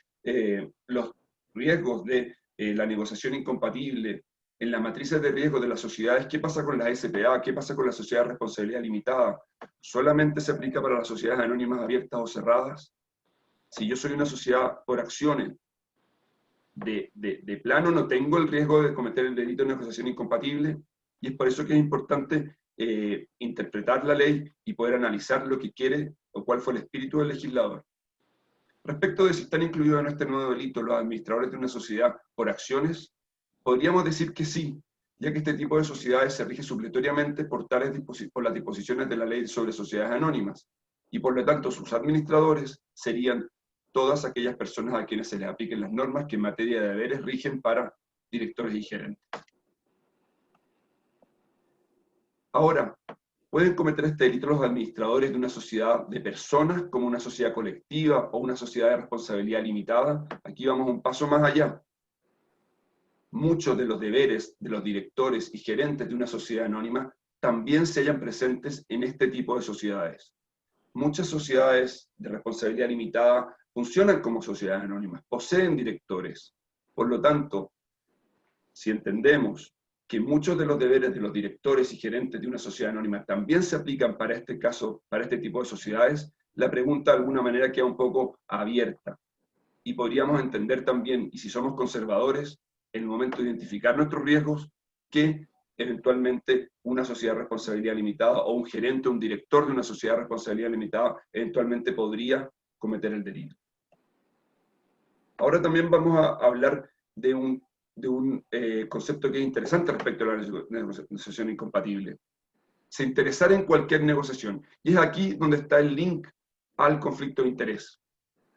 C: los riesgos de la negociación incompatible en las matrices de riesgo de las sociedades, ¿qué pasa con las SPA? ¿Qué pasa con la sociedad de responsabilidad limitada? ¿Solamente se aplica para las sociedades anónimas abiertas o cerradas? Si yo soy una sociedad por acciones, de plano no tengo el riesgo de cometer el delito de negociación incompatible, y es por eso que es importante interpretar la ley y poder analizar lo que quiere o cuál fue el espíritu del legislador. Respecto de si están incluidos en este nuevo delito los administradores de una sociedad por acciones, podríamos decir que sí, ya que este tipo de sociedades se rige supletoriamente por las disposiciones de la Ley sobre Sociedades Anónimas, y por lo tanto sus administradores serían todas aquellas personas a quienes se les apliquen las normas que en materia de deberes rigen para directores y gerentes. Ahora, ¿pueden cometer este delito los administradores de una sociedad de personas, como una sociedad colectiva o una sociedad de responsabilidad limitada? Aquí vamos un paso más allá. Muchos de los deberes de los directores y gerentes de una sociedad anónima también se hallan presentes en este tipo de sociedades. Muchas sociedades de responsabilidad limitada funcionan como sociedades anónimas, poseen directores. Por lo tanto, si entendemos que muchos de los deberes de los directores y gerentes de una sociedad anónima también se aplican para este caso, para este tipo de sociedades, la pregunta de alguna manera queda un poco abierta. Y podríamos entender también, y si somos conservadores, en el momento de identificar nuestros riesgos, que eventualmente una sociedad de responsabilidad limitada o un gerente o un director de una sociedad de responsabilidad limitada eventualmente podría cometer el delito. Ahora también vamos a hablar de un concepto que es interesante respecto a la negociación incompatible. Se interesar en cualquier negociación. Y es aquí donde está el link al conflicto de interés.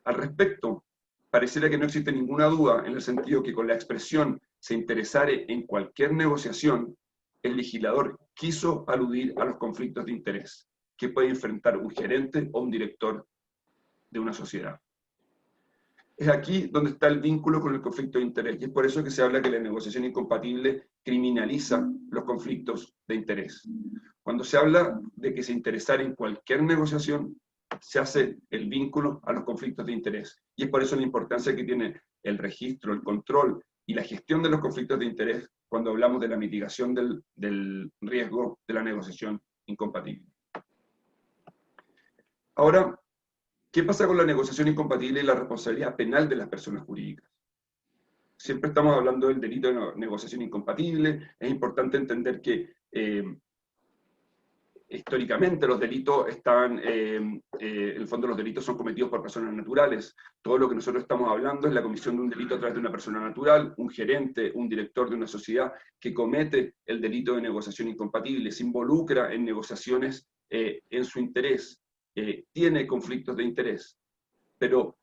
C: Al respecto, pareciera que no existe ninguna duda en el sentido que con la expresión se interesare en cualquier negociación, el legislador quiso aludir a los conflictos de interés que puede enfrentar un gerente o un director de una sociedad. Es aquí donde está el vínculo con el conflicto de interés, y es por eso que se habla que la negociación incompatible criminaliza los conflictos de interés. Cuando se habla de que se interesara en cualquier negociación, se hace el vínculo a los conflictos de interés. Y es por eso la importancia que tiene el registro, el control y la gestión de los conflictos de interés cuando hablamos de la mitigación del riesgo de la negociación incompatible. Ahora, ¿qué pasa con la negociación incompatible y la responsabilidad penal de las personas jurídicas? Siempre estamos hablando del delito de negociación incompatible. Es importante entender que históricamente los delitos están, en el fondo los delitos son cometidos por personas naturales. Todo lo que nosotros estamos hablando es la comisión de un delito a través de una persona natural, un gerente, un director de una sociedad que comete el delito de negociación incompatible, se involucra en negociaciones en su interés, tiene conflictos de interés. Pero,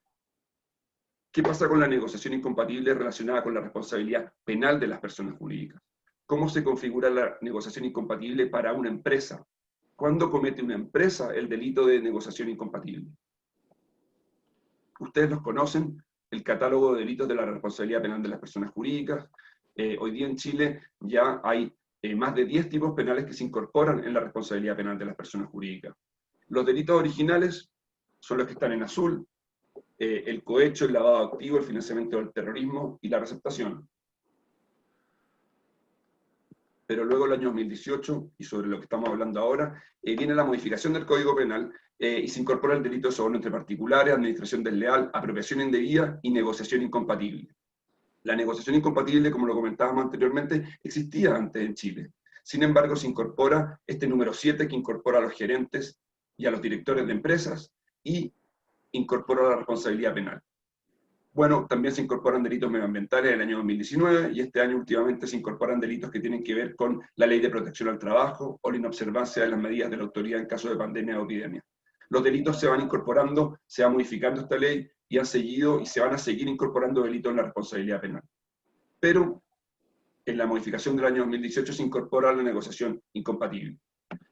C: ¿qué pasa con la negociación incompatible relacionada con la responsabilidad penal de las personas jurídicas? ¿Cómo se configura la negociación incompatible para una empresa? ¿Cuándo comete una empresa el delito de negociación incompatible? Ustedes los conocen, el catálogo de delitos de la responsabilidad penal de las personas jurídicas. Hoy día en Chile ya hay más de 10 tipos penales que se incorporan en la responsabilidad penal de las personas jurídicas. Los delitos originales son los que están en azul, el cohecho, el lavado activo, el financiamiento del terrorismo y la receptación. Pero luego el año 2018, y sobre lo que estamos hablando ahora, viene la modificación del Código Penal y se incorpora el delito de soborno entre particulares, administración desleal, apropiación indebida y negociación incompatible. La negociación incompatible, como lo comentábamos anteriormente, existía antes en Chile. Sin embargo, se incorpora este número 7 que incorpora a los gerentes y a los directores de empresas y incorpora la responsabilidad penal. Bueno, también se incorporan delitos medioambientales en el año 2019 y este año últimamente se incorporan delitos que tienen que ver con la ley de protección al trabajo o la inobservancia de las medidas de la autoridad en caso de pandemia o epidemia. Los delitos se van incorporando, se va modificando esta ley y han seguido y se van a seguir incorporando delitos en la responsabilidad penal. Pero en la modificación del año 2018 se incorpora la negociación incompatible.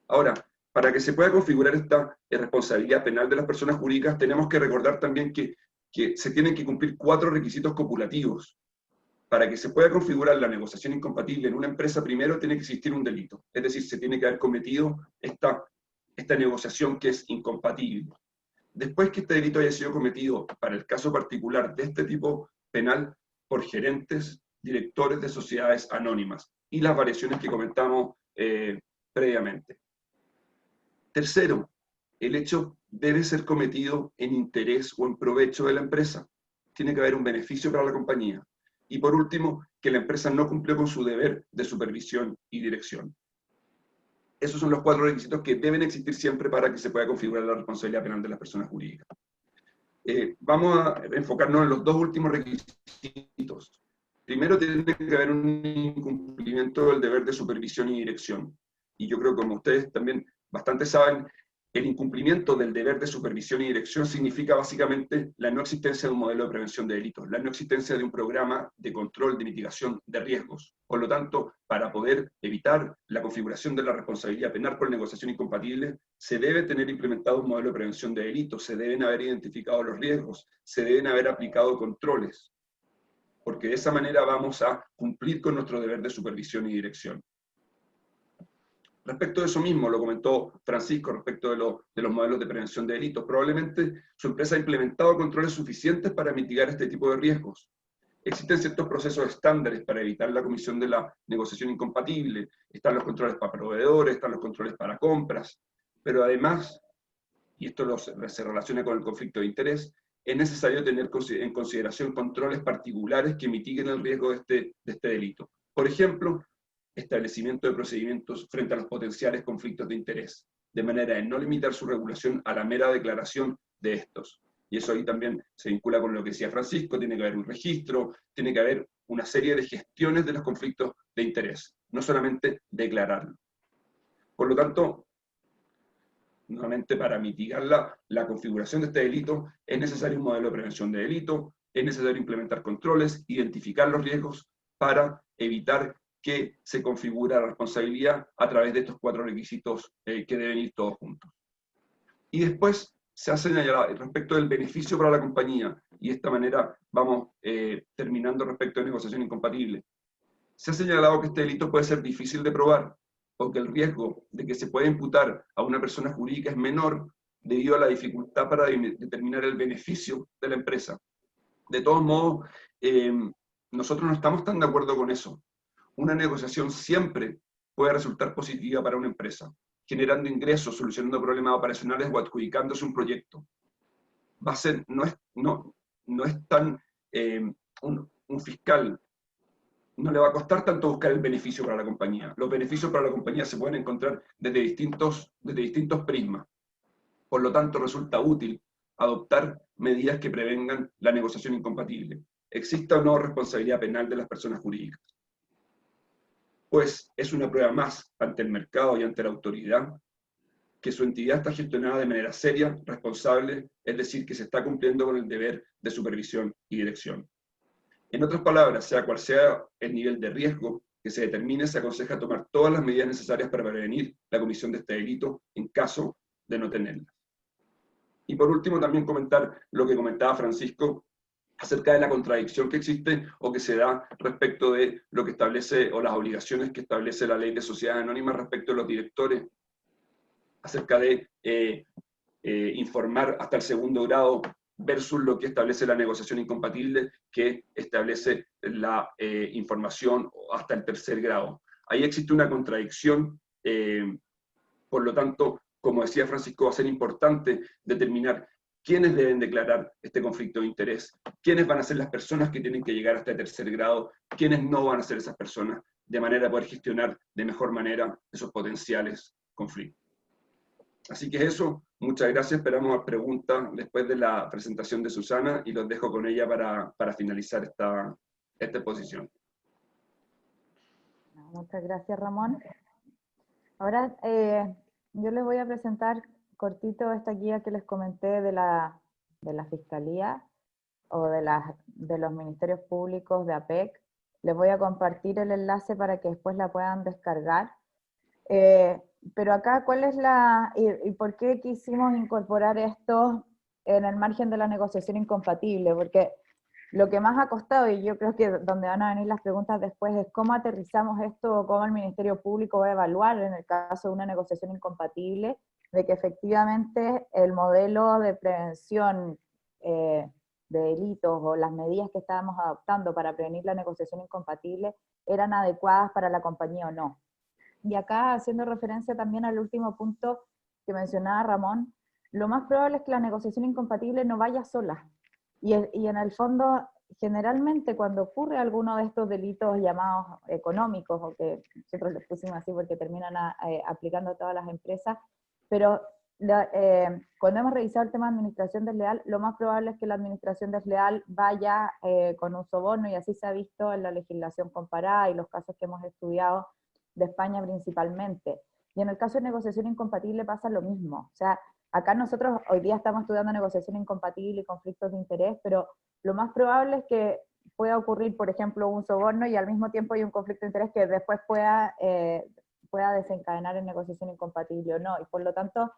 C: Ahora, para que se pueda configurar esta responsabilidad penal de las personas jurídicas, tenemos que recordar también que se tienen que cumplir 4 requisitos copulativos. Para que se pueda configurar la negociación incompatible en una empresa, primero tiene que existir un delito. Es decir, se tiene que haber cometido esta negociación que es incompatible. Después que este delito haya sido cometido, para el caso particular de este tipo penal, por gerentes, directores de sociedades anónimas, y las variaciones que comentamos previamente. Tercero, el hecho debe ser cometido en interés o en provecho de la empresa. Tiene que haber un beneficio para la compañía. Y por último, que la empresa no cumplió con su deber de supervisión y dirección. Esos son los 4 requisitos que deben existir siempre para que se pueda configurar la responsabilidad penal de las personas jurídicas. vamos a enfocarnos en los dos últimos requisitos. Primero, tiene que haber un incumplimiento del deber de supervisión y dirección. Y yo creo que, como ustedes también bastante saben, el incumplimiento del deber de supervisión y dirección significa básicamente la no existencia de un modelo de prevención de delitos, la no existencia de un programa de control, de mitigación de riesgos. Por lo tanto, para poder evitar la configuración de la responsabilidad penal por negociación incompatible, se debe tener implementado un modelo de prevención de delitos, se deben haber identificado los riesgos, se deben haber aplicado controles, porque de esa manera vamos a cumplir con nuestro deber de supervisión y dirección. Respecto de eso mismo, lo comentó Francisco, respecto de los modelos de prevención de delitos, probablemente su empresa ha implementado controles suficientes para mitigar este tipo de riesgos. Existen ciertos procesos estándares para evitar la comisión de la negociación incompatible, están los controles para proveedores, están los controles para compras, pero además, y esto se relaciona con el conflicto de interés, es necesario tener en consideración controles particulares que mitiguen el riesgo de este delito. Por ejemplo, establecimiento de procedimientos frente a los potenciales conflictos de interés, de manera de no limitar su regulación a la mera declaración de estos. Y eso ahí también se vincula con lo que decía Francisco, tiene que haber un registro, tiene que haber una serie de gestiones de los conflictos de interés, no solamente declararlo. Por lo tanto, nuevamente para mitigar la configuración de este delito, es necesario un modelo de prevención de delito, es necesario implementar controles, identificar los riesgos para evitar que se configura la responsabilidad a través de estos 4 requisitos que deben ir todos juntos. Y después se ha señalado respecto del beneficio para la compañía, y de esta manera vamos terminando respecto de negociación incompatible. Se ha señalado que este delito puede ser difícil de probar, porque el riesgo de que se pueda imputar a una persona jurídica es menor debido a la dificultad para determinar el beneficio de la empresa. De todos modos, nosotros no estamos tan de acuerdo con eso. Una negociación siempre puede resultar positiva para una empresa, generando ingresos, solucionando problemas operacionales o adjudicándose un proyecto. Va a ser, no es tan, un fiscal no le va a costar tanto buscar el beneficio para la compañía. Los beneficios para la compañía se pueden encontrar desde distintos prismas. Por lo tanto, resulta útil adoptar medidas que prevengan la negociación incompatible, exista o no responsabilidad penal de las personas jurídicas. Pues es una prueba más ante el mercado y ante la autoridad que su entidad está gestionada de manera seria, responsable, es decir, que se está cumpliendo con el deber de supervisión y dirección. En otras palabras, sea cual sea el nivel de riesgo que se determine, se aconseja tomar todas las medidas necesarias para prevenir la comisión de este delito en caso de no tenerlas. Y por último, también comentar lo que comentaba Francisco acerca de la contradicción que existe o que se da respecto de lo que establece o las obligaciones que establece la ley de sociedades anónimas respecto a los directores, acerca de informar hasta el 2º grado versus lo que establece la negociación incompatible, que establece la información hasta el 3er grado. Ahí existe una contradicción, por lo tanto, como decía Francisco, va a ser importante determinar quiénes deben declarar este conflicto de interés, quiénes van a ser las personas que tienen que llegar hasta el 3er grado, quiénes no van a ser esas personas, de manera de poder gestionar de mejor manera esos potenciales conflictos. Así que eso, muchas gracias, esperamos a preguntas después de la presentación de Susana y los dejo con ella para finalizar esta exposición.
A: Muchas gracias, Ramón. Ahora yo les voy a presentar cortito esta guía que les comenté de la Fiscalía o de los Ministerios Públicos de APEC. Les voy a compartir el enlace para que después la puedan descargar. Pero acá, ¿cuál es y por qué quisimos incorporar esto en el margen de la negociación incompatible? Porque lo que más ha costado, y yo creo que donde van a venir las preguntas después, es cómo aterrizamos esto, cómo el Ministerio Público va a evaluar en el caso de una negociación incompatible, de que efectivamente el modelo de prevención de delitos o las medidas que estábamos adoptando para prevenir la negociación incompatible eran adecuadas para la compañía o no. Y acá, haciendo referencia también al último punto que mencionaba Ramón, lo más probable es que la negociación incompatible no vaya sola. Y en el fondo, generalmente cuando ocurre alguno de estos delitos llamados económicos, o que nosotros les pusimos así porque terminan aplicando a todas las empresas, pero cuando hemos revisado el tema de administración desleal, lo más probable es que la administración desleal vaya con un soborno, y así se ha visto en la legislación comparada y los casos que hemos estudiado de España principalmente. Y en el caso de negociación incompatible pasa lo mismo. O sea, acá nosotros hoy día estamos estudiando negociación incompatible y conflictos de interés, pero lo más probable es que pueda ocurrir, por ejemplo, un soborno y al mismo tiempo hay un conflicto de interés que después pueda desencadenar en negociación incompatible o no. Y por lo tanto,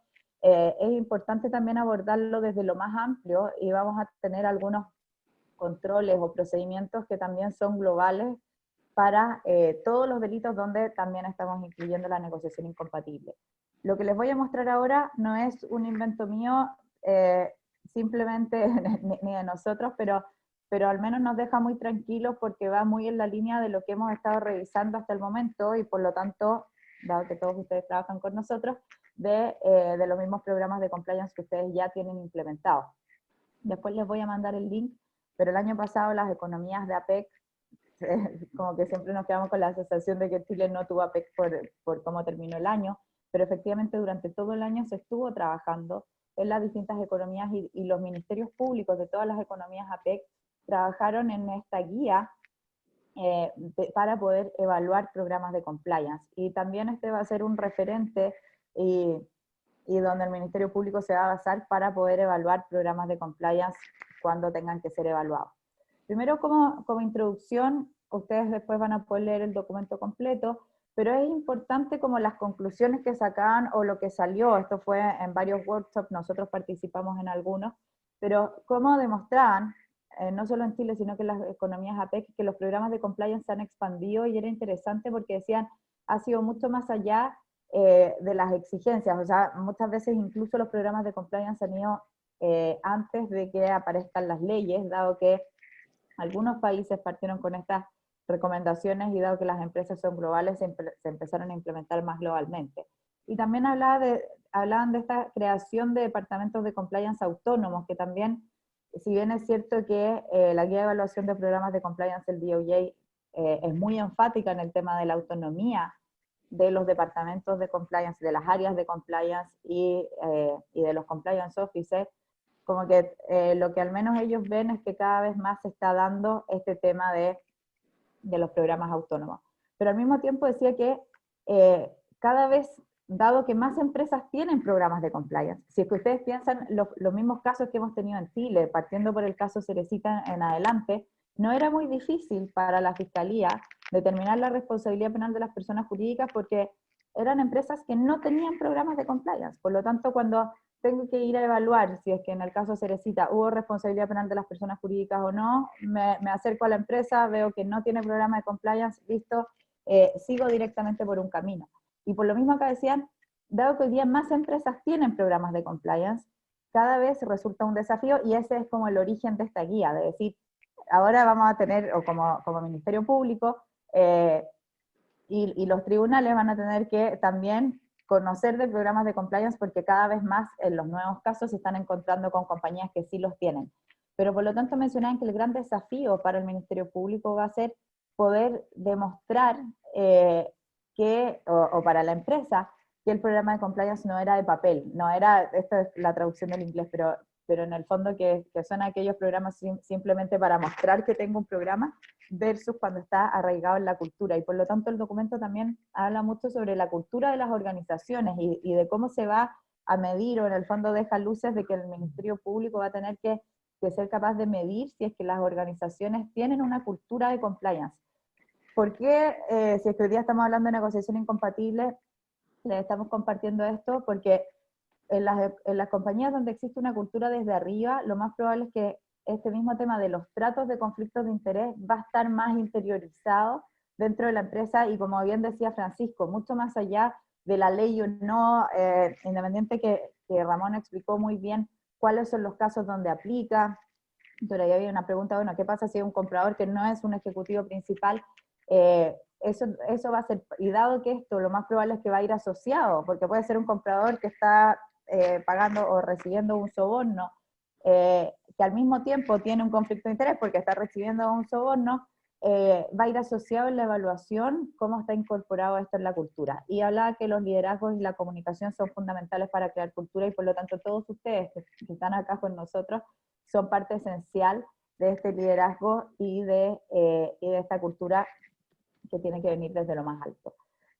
A: es importante también abordarlo desde lo más amplio, y vamos a tener algunos controles o procedimientos que también son globales para todos los delitos donde también estamos incluyendo la negociación incompatible. Lo que les voy a mostrar ahora no es un invento mío, simplemente ni de nosotros, pero al menos nos deja muy tranquilos porque va muy en la línea de lo que hemos estado revisando hasta el momento, y por lo tanto, dado que todos ustedes trabajan con nosotros, de los mismos programas de compliance que ustedes ya tienen implementados. Después les voy a mandar el link, pero el año pasado las economías de APEC, como que siempre nos quedamos con la sensación de que Chile no tuvo APEC por cómo terminó el año, pero efectivamente durante todo el año se estuvo trabajando en las distintas economías, y los ministerios públicos de todas las economías APEC trabajaron en esta guía para poder evaluar programas de compliance. Y también este va a ser un referente y donde el Ministerio Público se va a basar para poder evaluar programas de compliance cuando tengan que ser evaluados. Primero, como introducción, ustedes después van a poder leer el documento completo, pero es importante como las conclusiones que sacaban o lo que salió. Esto fue en varios workshops, nosotros participamos en algunos, pero cómo demostraban, no solo en Chile, sino que en las economías APEC, que los programas de compliance se han expandido, y era interesante porque decían, ha sido mucho más allá de las exigencias. O sea, muchas veces incluso los programas de compliance han ido antes de que aparezcan las leyes, dado que algunos países partieron con estas recomendaciones, y dado que las empresas son globales, se empezaron a implementar más globalmente. Y también hablaban de esta creación de departamentos de compliance autónomos, que también, si bien es cierto que la guía de evaluación de programas de compliance del DOJ es muy enfática en el tema de la autonomía de los departamentos de compliance, de las áreas de compliance y de los compliance officers, como que lo que al menos ellos ven es que cada vez más se está dando este tema de los programas autónomos. Pero al mismo tiempo decía que cada vez, dado que más empresas tienen programas de compliance, si es que ustedes piensan los mismos casos que hemos tenido en Chile, partiendo por el caso Cerecita en adelante, no era muy difícil para la Fiscalía determinar la responsabilidad penal de las personas jurídicas porque eran empresas que no tenían programas de compliance. Por lo tanto, cuando tengo que ir a evaluar si es que en el caso Cerecita hubo responsabilidad penal de las personas jurídicas o no, me acerco a la empresa, veo que no tiene programa de compliance, listo, sigo directamente por un camino. Y por lo mismo que decían, dado que hoy día más empresas tienen programas de compliance, cada vez resulta un desafío, y ese es como el origen de esta guía, de decir, ahora vamos a tener, o como Ministerio Público, y los tribunales van a tener que también conocer de programas de compliance, porque cada vez más en los nuevos casos se están encontrando con compañías que sí los tienen. Pero por lo tanto mencionaban que el gran desafío para el Ministerio Público va a ser poder demostrar o para la empresa, que el programa de compliance no era de papel, no era, esta es la traducción del inglés, pero en el fondo que son aquellos programas simplemente para mostrar que tengo un programa, versus cuando está arraigado en la cultura. Y por lo tanto el documento también habla mucho sobre la cultura de las organizaciones y de cómo se va a medir, o en el fondo deja luces de que el Ministerio Público va a tener que ser capaz de medir si es que las organizaciones tienen una cultura de compliance. ¿Por qué, si es que hoy día estamos hablando de negociación incompatible, les estamos compartiendo esto? Porque en las compañías donde existe una cultura desde arriba, lo más probable es que este mismo tema de los tratos de conflictos de interés va a estar más interiorizado dentro de la empresa, y como bien decía Francisco, mucho más allá de la ley o no, independiente que Ramón explicó muy bien cuáles son los casos donde aplica. Pero ahí había una pregunta, bueno, ¿qué pasa si hay un comprador que no es un ejecutivo principal? Eso va a ser, y dado que esto lo más probable es que va a ir asociado, porque puede ser un comprador que está pagando o recibiendo un soborno, que al mismo tiempo tiene un conflicto de interés porque está recibiendo un soborno, va a ir asociado en la evaluación cómo está incorporado esto en la cultura. Y hablaba que los liderazgos y la comunicación son fundamentales para crear cultura y por lo tanto todos ustedes que están acá con nosotros son parte esencial de este liderazgo y de esta cultura que tiene que venir desde lo más alto.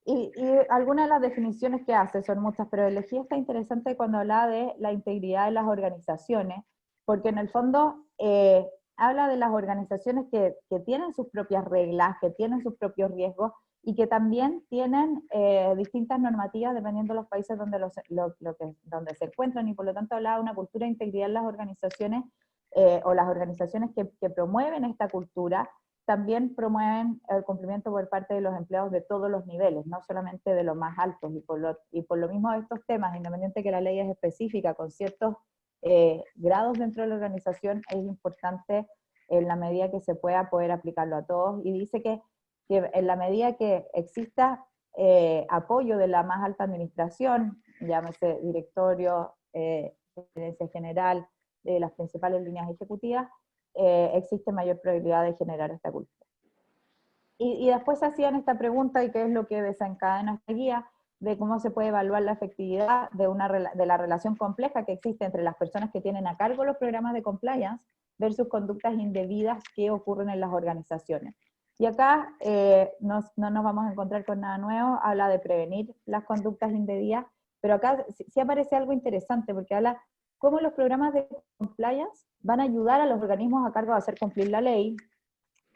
A: Y algunas de las definiciones que hace son muchas, pero elegí esta interesante cuando hablaba de la integridad de las organizaciones, porque en el fondo habla de las organizaciones que tienen sus propias reglas, que tienen sus propios riesgos, y que también tienen distintas normativas dependiendo de los países donde, donde se encuentran, y por lo tanto hablaba de una cultura de integridad en las organizaciones, o las organizaciones que promueven esta cultura, también promueven el cumplimiento por parte de los empleados de todos los niveles, no solamente de los más altos, y por lo mismo estos temas, independiente que la ley es específica, con ciertos grados dentro de la organización, es importante en la medida que se pueda poder aplicarlo a todos, y dice que en la medida que exista apoyo de la más alta administración, llámese directorio, gerencia general, de las principales líneas ejecutivas, existe mayor probabilidad de generar esta cultura. Y después hacían esta pregunta, y qué es lo que desencadena esta guía, de cómo se puede evaluar la efectividad de la relación compleja que existe entre las personas que tienen a cargo los programas de compliance versus conductas indebidas que ocurren en las organizaciones. Y acá no nos vamos a encontrar con nada nuevo, habla de prevenir las conductas indebidas, pero acá sí aparece algo interesante, porque habla cómo los programas de compliance van a ayudar a los organismos a cargo de hacer cumplir la ley,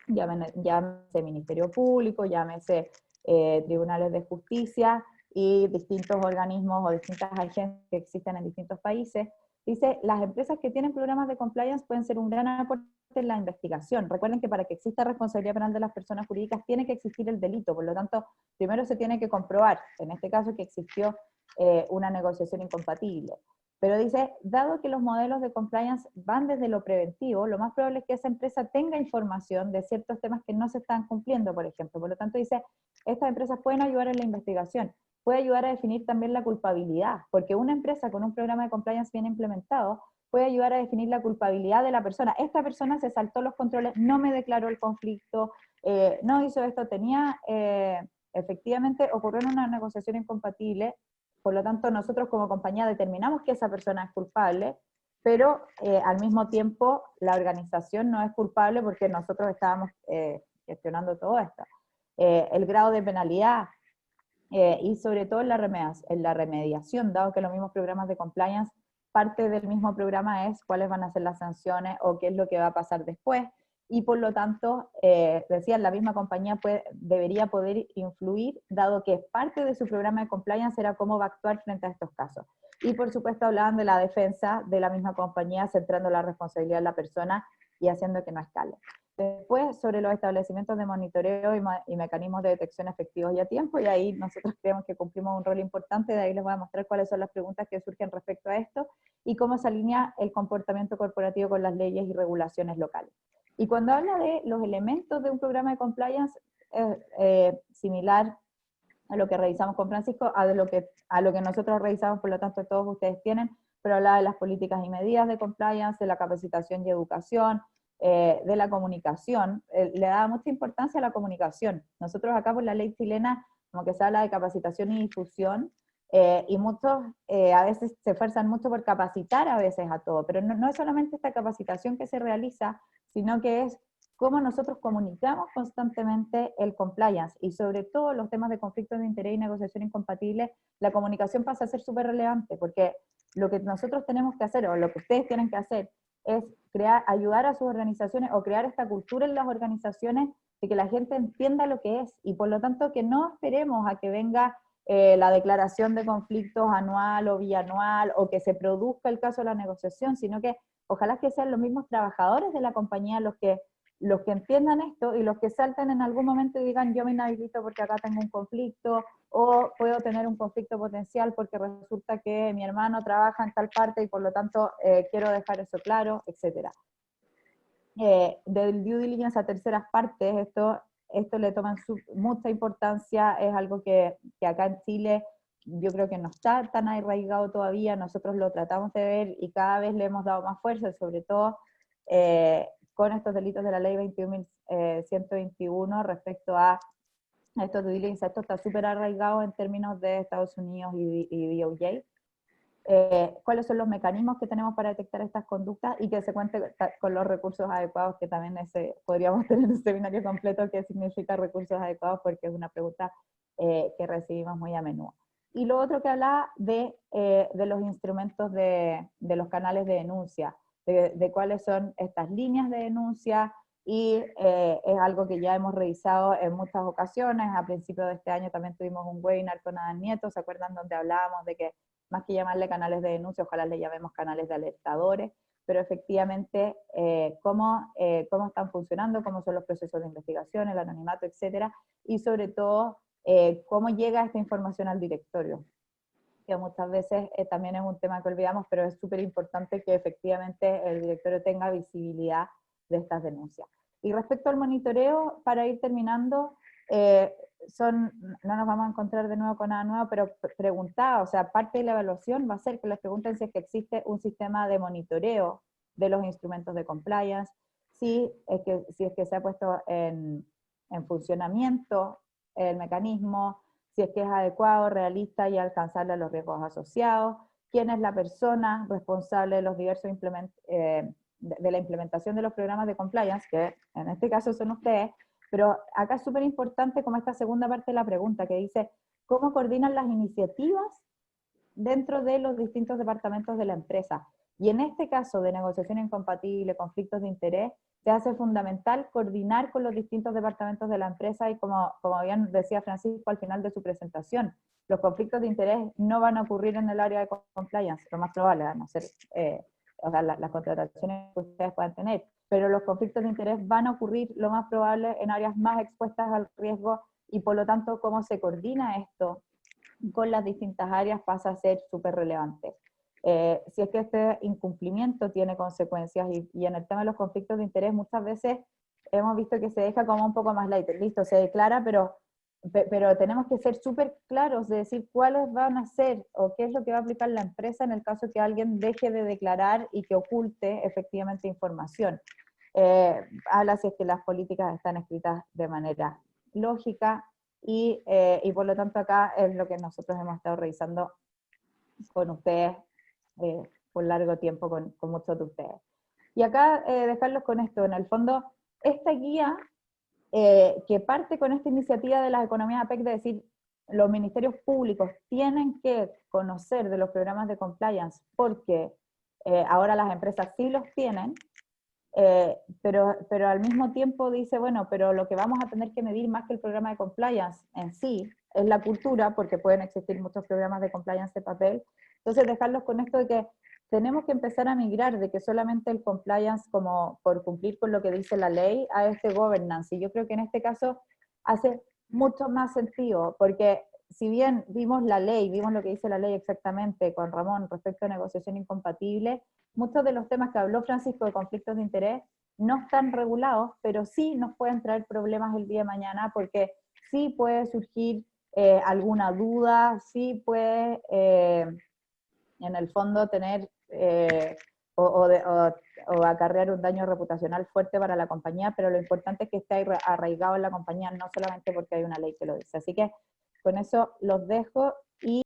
A: llámese Ministerio Público, llámese tribunales de justicia y distintos organismos o distintas agencias que existen en distintos países. Dice, las empresas que tienen programas de compliance pueden ser un gran aporte en la investigación. Recuerden que para que exista responsabilidad penal de las personas jurídicas tiene que existir el delito, por lo tanto, primero se tiene que comprobar, en este caso, que existió una negociación incompatible. Pero dice, dado que los modelos de compliance van desde lo preventivo, lo más probable es que esa empresa tenga información de ciertos temas que no se están cumpliendo, por ejemplo. Por lo tanto, dice, estas empresas pueden ayudar en la investigación, puede ayudar a definir también la culpabilidad, porque una empresa con un programa de compliance bien implementado puede ayudar a definir la culpabilidad de la persona. Esta persona se saltó los controles, no me declaró el conflicto, no hizo esto, efectivamente ocurrió en una negociación incompatible. Por lo tanto, nosotros como compañía determinamos que esa persona es culpable, pero al mismo tiempo la organización no es culpable porque nosotros estábamos gestionando todo esto. El grado de penalidad y sobre todo en la remediación, dado que los mismos programas de compliance, parte del mismo programa es cuáles van a ser las sanciones o qué es lo que va a pasar después, y por lo tanto, decían, la misma compañía debería poder influir, dado que parte de su programa de compliance era cómo va a actuar frente a estos casos. Y por supuesto hablaban de la defensa de la misma compañía, centrando la responsabilidad en la persona y haciendo que no escale. Después, sobre los establecimientos de monitoreo y mecanismos de detección efectivos y a tiempo, y ahí nosotros creemos que cumplimos un rol importante, de ahí les voy a mostrar cuáles son las preguntas que surgen respecto a esto, y cómo se alinea el comportamiento corporativo con las leyes y regulaciones locales. Y cuando habla de los elementos de un programa de compliance, similar a lo que revisamos con Francisco, a lo que nosotros revisamos, por lo tanto todos ustedes tienen, pero hablaba de las políticas y medidas de compliance, de la capacitación y educación, de la comunicación, le daba mucha importancia a la comunicación. Nosotros acá por la ley chilena, como que se habla de capacitación y difusión, y muchos a veces se esfuerzan mucho por capacitar a veces a todo, pero no es solamente esta capacitación que se realiza, sino que es cómo nosotros comunicamos constantemente el compliance, y sobre todo los temas de conflictos de interés y negociación incompatible, la comunicación pasa a ser súper relevante, porque lo que nosotros tenemos que hacer, o lo que ustedes tienen que hacer, es ayudar a sus organizaciones, o crear esta cultura en las organizaciones, de que la gente entienda lo que es, y por lo tanto que no esperemos a que venga la declaración de conflictos anual o bianual, o que se produzca el caso de la negociación, sino que ojalá que sean los mismos trabajadores de la compañía los que entiendan esto, y los que salten en algún momento y digan, yo me inhabilito porque acá tengo un conflicto, o puedo tener un conflicto potencial porque resulta que mi hermano trabaja en tal parte y por lo tanto quiero dejar eso claro, etc. Del due diligence a terceras partes, esto le toman mucha importancia, es algo que acá en Chile yo creo que no está tan arraigado todavía, nosotros lo tratamos de ver y cada vez le hemos dado más fuerza, sobre todo con estos delitos de la ley 121 respecto a estos due diligence. Esto está súper arraigado en términos de Estados Unidos y DOJ. Cuáles son los mecanismos que tenemos para detectar estas conductas y que se cuente con los recursos adecuados, que también podríamos tener un seminario completo qué significa recursos adecuados, porque es una pregunta que recibimos muy a menudo. Y lo otro que hablaba de los instrumentos de los canales de denuncia, de cuáles son estas líneas de denuncia, y es algo que ya hemos revisado en muchas ocasiones. A principios de este año también tuvimos un webinar con Adán Nieto, ¿se acuerdan? Donde hablábamos de que más que llamarle canales de denuncia, ojalá le llamemos canales de alertadores, pero efectivamente cómo están funcionando, cómo son los procesos de investigación, el anonimato, etcétera, y sobre todo cómo llega esta información al directorio, que muchas veces también es un tema que olvidamos, pero es súper importante que efectivamente el directorio tenga visibilidad de estas denuncias. Y respecto al monitoreo, para ir terminando, no nos vamos a encontrar de nuevo con nada nuevo, pero preguntaba, o sea, parte de la evaluación va a ser que les pregunten si es que existe un sistema de monitoreo de los instrumentos de compliance, si es que se ha puesto en funcionamiento el mecanismo, si es que es adecuado, realista y alcanzable a los riesgos asociados, quién es la persona responsable de los diversos de la implementación de los programas de compliance, que en este caso son ustedes, pero acá es súper importante como esta segunda parte de la pregunta, que dice, ¿cómo coordinan las iniciativas dentro de los distintos departamentos de la empresa? Y en este caso de negociación incompatible, conflictos de interés, se hace fundamental coordinar con los distintos departamentos de la empresa, y como bien decía Francisco al final de su presentación, los conflictos de interés no van a ocurrir en el área de compliance, lo más probable, a no ser o sea, las contrataciones que ustedes puedan tener, pero los conflictos de interés van a ocurrir lo más probable en áreas más expuestas al riesgo, y por lo tanto cómo se coordina esto con las distintas áreas pasa a ser súper relevante. Si es que este incumplimiento tiene consecuencias, y en el tema de los conflictos de interés muchas veces hemos visto que se deja como un poco más light, listo, se declara, pero tenemos que ser súper claros de decir cuáles van a ser o qué es lo que va a aplicar la empresa en el caso que alguien deje de declarar y que oculte efectivamente información. Habla si es que las políticas están escritas de manera lógica, y por lo tanto acá es lo que nosotros hemos estado revisando con ustedes por largo tiempo, con muchos de ustedes. Y acá dejarlos con esto, en el fondo, esta guía que parte con esta iniciativa de las economías APEC de decir, los ministerios públicos tienen que conocer de los programas de compliance, porque ahora las empresas sí los tienen, pero al mismo tiempo dice, bueno, pero lo que vamos a tener que medir más que el programa de compliance en sí, es la cultura, porque pueden existir muchos programas de compliance de papel. Entonces dejarlos con esto de que tenemos que empezar a migrar de que solamente el compliance como por cumplir con lo que dice la ley a este governance, y yo creo que en este caso hace mucho más sentido, porque si bien vimos la ley, vimos lo que dice la ley exactamente con Ramón respecto a negociación incompatible, muchos de los temas que habló Francisco de conflictos de interés no están regulados, pero sí nos pueden traer problemas el día de mañana, porque sí puede surgir alguna duda, sí puede en el fondo tener o acarrear un daño reputacional fuerte para la compañía, pero lo importante es que esté arraigado en la compañía, no solamente porque hay una ley que lo dice. Así que con eso los dejo, y